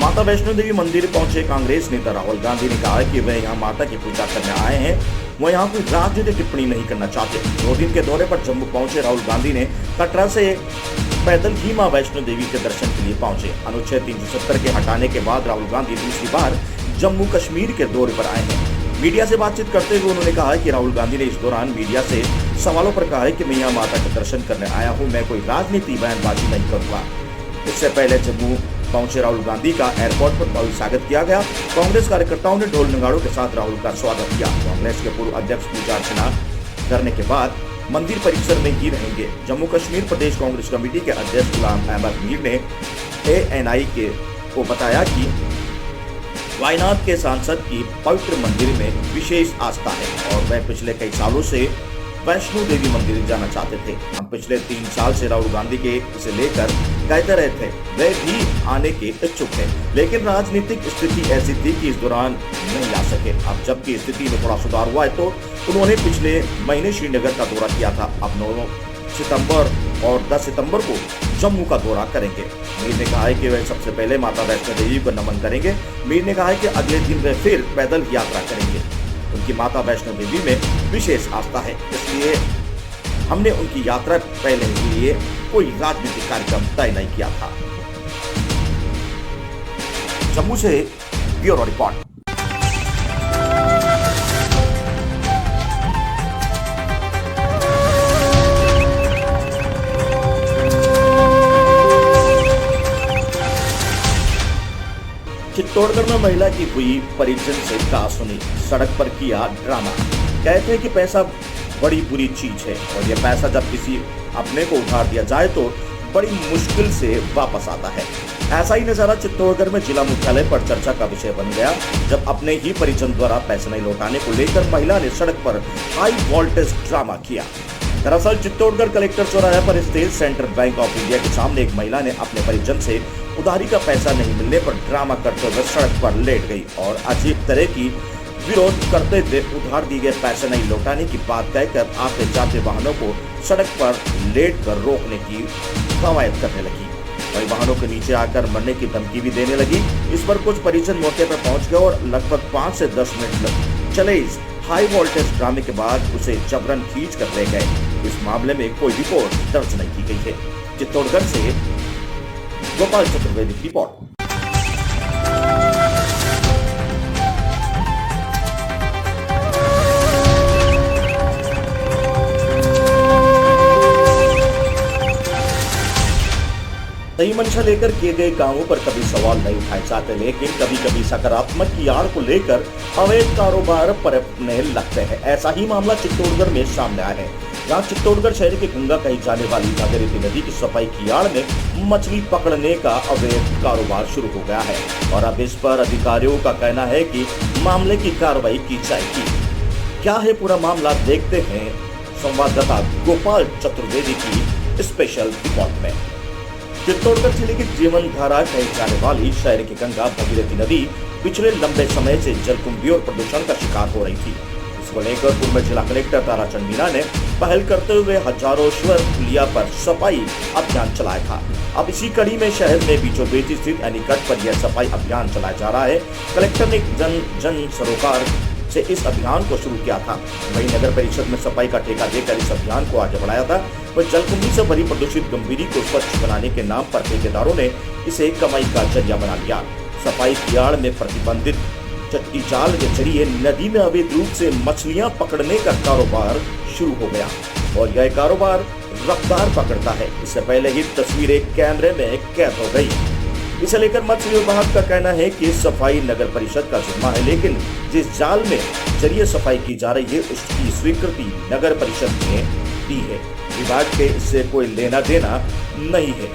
माता वैष्णो देवी मंदिर पहुंचे कांग्रेस नेता राहुल गांधी ने कहा कि वे यहाँ माता की पूजा करने आए हैं, वह यहाँ कोई राजनीतिक टिप्पणी नहीं करना चाहते। 2 दिन के दौरे पर जम्मू पहुंचे राहुल गांधी ने कटरा से पैदल ही मां वैष्णो देवी के दर्शन के लिए पहुंचे। अनुच्छेद 370 के हटाने के बाद राहुल गांधी दूसरी बार जम्मू कश्मीर के दौरे पर आए हैं। मीडिया से बातचीत करते हुए उन्होंने कहा कि राहुल गांधी ने इस दौरान मीडिया से सवालों पर कहा है कि मैं यहाँ माता का दर्शन करने आया हूँ, मैं कोई राजनीति बयानबाजी नहीं करूंगा। इससे पहले जम्मू पहुंचे राहुल गांधी का एयरपोर्ट पर भव्य स्वागत किया गया। कांग्रेस कार्यकर्ताओं ने ढोल नगाड़ों के साथ राहुल का स्वागत किया। कांग्रेस के पूर्व अध्यक्ष पूजा अर्चना करने के बाद मंदिर परिसर में ही रहेंगे। जम्मू कश्मीर प्रदेश कांग्रेस कमेटी के अध्यक्ष गुलाम अहमद मीर ने ANI को बताया कि वायनाड के सांसद की पवित्र मंदिर में विशेष आस्था है और वह पिछले कई सालों से वैष्णो देवी मंदिर जाना चाहते थे। हम पिछले 3 साल से राहुल गांधी के इसे लेकर कहते रहे थे, वे भी आने के इच्छुक थे, लेकिन राजनीतिक स्थिति ऐसी थी कि इस दौरान नहीं आ सके। अब जबकि स्थिति में थोड़ा सुधार हुआ है तो उन्होंने पिछले महीने श्रीनगर का दौरा किया था। अब 9 सितंबर और 10 सितंबर को जम्मू का दौरा करेंगे। मीर ने कहा है कि वे सबसे पहले माता वैष्णो देवी को नमन करेंगे। मीर ने कहा है कि अगले दिन वे फिर पैदल यात्रा करेंगे। उनकी माता वैष्णो देवी में विशेष आस्था है, इसलिए हमने उनकी यात्रा पहले के लिए कोई राजनीतिक कार्यक्रम तय नहीं किया था। जम्मू से ब्यूरो रिपोर्ट। चित्तौड़गढ़ में महिला की हुई परिजन से कहा सुनी, सड़क पर किया ड्रामा। कहते हैं कि पैसा बड़ी बुरी चीज है और यह पैसा जब किसी अपने को उधार दिया जाए तो बड़ी मुश्किल से वापस आता है। ऐसा ही नजारा चित्तौड़गढ़ में जिला मुख्यालय पर चर्चा का विषय बन गया, जब अपने ही परिजन द्वारा पैसे नहीं लौटाने को लेकर महिला ने सड़क पर हाई वोल्टेज ड्रामा किया। दरअसल चित्तौड़गढ़ कलेक्टर चौराहे पर स्थित सेंट्रल बैंक ऑफ इंडिया के सामने एक महिला ने अपने परिजन से उधारी का पैसा नहीं मिलने पर ड्रामा करते हुए सड़क पर लेट गई और अजीब तरह की विरोध करते हुए उधार दिए गए पैसे नहीं लौटाने की बात कहकर आते जाते वाहनों को सड़क पर लेट कर रोकने की कवायद करने लगी। वही वाहनों के नीचे आकर मरने की धमकी भी देने लगी। इस पर कुछ परिजन मौके पर पहुंच गए और लगभग 5 से 10 मिनट चले इस हाई वोल्टेज ड्रामे के बाद उसे जबरन खींच कर ले गए। इस मामले में कोई रिपोर्ट दर्ज नहीं की गई है। चित्तौड़गढ़ से गोपाल चतुर्वेदी की रिपोर्ट। सही मंशा लेकर किए गए कामों पर कभी सवाल नहीं उठाए जाते, लेकिन कभी कभी सकारात्मक की आड़ को लेकर अवैध कारोबार पनपने लगते हैं। ऐसा ही मामला चित्तौड़गढ़ में सामने आया है, जहाँ चित्तौड़गढ़ शहर के गंगा कही जाने वाली भागीरथी नदी की सफाई की आड़ में मछली पकड़ने का अवैध कारोबार शुरू हो गया है और अब इस पर अधिकारियों का कहना है कि मामले की कार्रवाई की जाएगी। क्या है पूरा मामला, देखते हैं संवाददाता गोपाल चतुर्वेदी की स्पेशल रिपोर्ट में। चित्तौड़गढ़ जिले की जीवन धारा कही जाने वाली शहर की गंगा भागीरथी नदी पिछले लंबे समय से जलकुंभी और प्रदूषण का शिकार हो रही थी। इस इसको लेकर पूर्व जिला कलेक्टर ताराचंद मीणा ने पहल करते हुए हजारों स्वर पुलिया पर सफाई अभियान चलाया था। अब इसी कड़ी में शहर में बीचों बीच स्थित एनीकट पर यह सफाई अभियान चलाया जा रहा है। कलेक्टर ने जन सरोकार से इस अभियान को शुरू किया था। वहीं नगर परिषद में सफाई का ठेका देकर इस अभियान को आगे बढ़ाया था। वह जलकुंभी से भरी प्रदूषित गंभीरी को स्वच्छ बनाने के नाम पर ठेकेदारों ने इसे कमाई का जरिया बना लिया। सफाई की आड़ में प्रतिबंधित चट्टी जाल के जरिए नदी में अवैध रूप से मछलियां पकड़ने का कारोबार शुरू हो गया और यह कारोबार रफ्तार पकड़ता है। इससे पहले ही तस्वीरें कैमरे में कैद हो गई। इसे लेकर मत्स्य विभाग का कहना है कि सफाई नगर परिषद का जिम्मा है, लेकिन जिस जाल में जरिए सफाई की जा रही है उसकी स्वीकृति नगर परिषद ने दी है। विभाग के इससे कोई लेना देना नहीं है।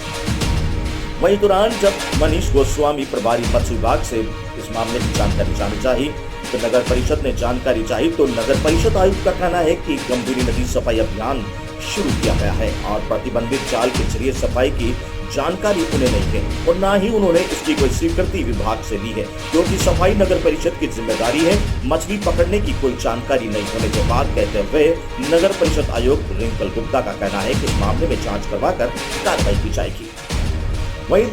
वहीं दौरान जब मनीष गोस्वामी प्रभारी मत्स्य विभाग से इस मामले की जानकारी जाननी चाहिए तो नगर परिषद ने जानकारी चाहिए तो नगर परिषद आयुक्त का कहना है कि गंभीरी नदी सफाई अभियान शुरू किया गया है और प्रतिबंधित जाल के जरिए सफाई की जानकारी उन्हें नहीं है और न ही उन्होंने इसकी कोई स्वीकृति विभाग से ली है, क्योंकि सफाई नगर परिषद की जिम्मेदारी है। मछली पकड़ने की कोई जानकारी नहीं होने के बाद कहते हुए नगर परिषद आयुक्त रिंकल गुप्ता का कहना है कि इस मामले में जांच करवाकर कार्रवाई की जाएगी। वहीं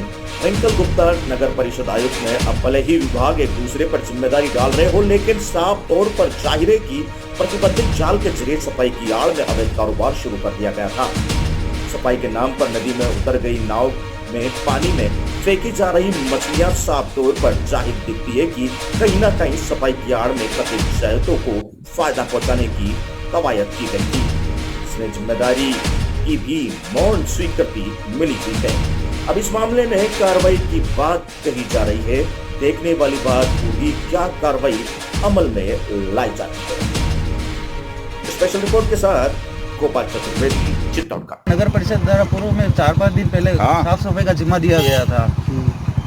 रिंकल गुप्ता नगर परिषद आयुक्त ने अब भले ही विभाग एक दूसरे पर जिम्मेदारी डाल रहे हो, लेकिन साफ तौर पर जाहिर है कि प्रतिबंधित जाल के जरिए सफाई की आड़ में अवैध कारोबार शुरू कर दिया गया था। सफाई के नाम पर नदी में उतर गई नाव में पानी में फेंकी जा रही मछलियां साफ तौर पर जाहिर दिखती है कि कहीं न कहीं सफाई की आड़ में कथित शहरों को फायदा पहुंचाने की कवायद की गई थी। इसमें जिम्मेदारी की भी मौन स्वीकृति मिली हुई है। अब इस मामले में कार्रवाई की बात कही जा रही है। देखने वाली बात होगी क्या कार्रवाई अमल में लाई जाती है। स्पेशल रिपोर्ट के साथ गोपाल चतुर्वेदी, चित्तौड़ का। नगर परिषद द्वारा पूर्व में 4-5 दिन पहले साफ सफाई का जिम्मा दिया गया था।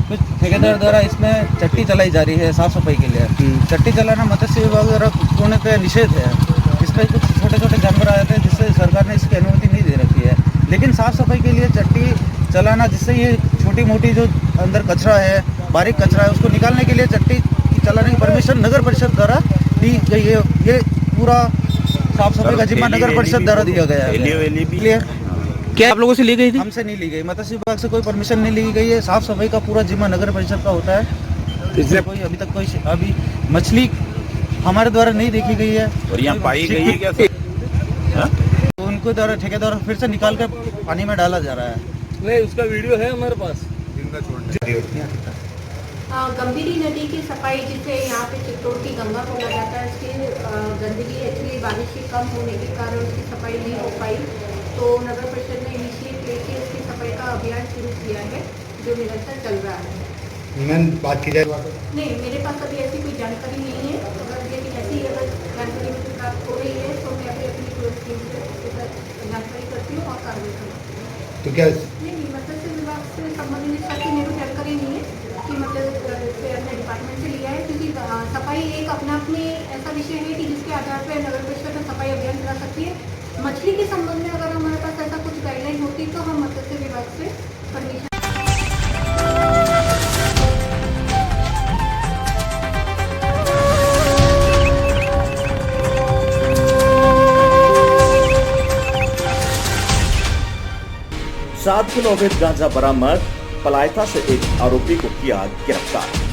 कुछ ठेकेदार द्वारा इसमें चट्टी चलाई जा रही है साफ सफाई के लिए। चट्टी चलाना मत्स्य विभाग द्वारा पूर्णतः निषेध है। इसमें कुछ छोटे छोटे जानवर आए थे जिससे सरकार ने इसकी अनुमति नहीं दे रखी है, लेकिन साफ सफाई के लिए चट्टी चलाना, जिससे ये छोटी मोटी जो अंदर कचरा है, बारीक कचरा है, उसको निकालने के लिए चट्टी चलाने की परमिशन नगर परिषद द्वारा दी गई है। ये पूरा साफ सफाई का जिम्मा नगर परिषद द्वारा दिया गया है। क्या आप लोगों से ली गई थी? हमसे नहीं ली गई। मत्स्य विभाग से कोई परमिशन नहीं ली गई है। साफ सफाई का पूरा जिम्मा नगर परिषद का होता है। इसलिए कोई अभी तक कोई अभी मछली हमारे द्वारा नहीं देखी गई है और यहाँ पाई गई है क्या? तो उनको द्वारा ठेकेदार फिर से निकाल कर पानी में डाला जा रहा है। नहीं, उसका वीडियो है हमारे पास। गंभीरी नदी की सफाई, जिसे यहाँ पे चित्तौड़ की गंगा को लगाता है, इसकी गंदगी एक्चुअली बारिश की कम होने के कारण उसकी सफाई नहीं हो पाई, तो नगर परिषद ने इनिशिएट लेके इसकी सफाई का अभियान शुरू किया है जो निरंतर चल रहा है। बात की जाए नहीं, मेरे पास अभी ऐसी कोई जानकारी नहीं है, लेकिन ऐसी अगर जानकारी मुझे प्राप्त हो रही है तो मैं अपनी टीम से जानकारी करती हूँ और कार्रवाई करती हूँ। तो क्या नहीं, मत्स्य विभाग से संबंधित साथी मेरे को जानकारी नहीं है कि मतलब अपने डिपार्टमेंट से लिया है, क्योंकि सफाई एक अपने आप में ऐसा विषय है कि जिसके आधार पर नगर परिषद में सफाई अभियान चला सकती है। मछली के संबंध में अगर हमारे पास ऐसा कुछ गाइडलाइन होती तो हम मत्स्य विभाग से परमिशन। सात किलो अवैध गांजा बरामद, पलायथा से एक आरोपी को किया गिरफ्तार।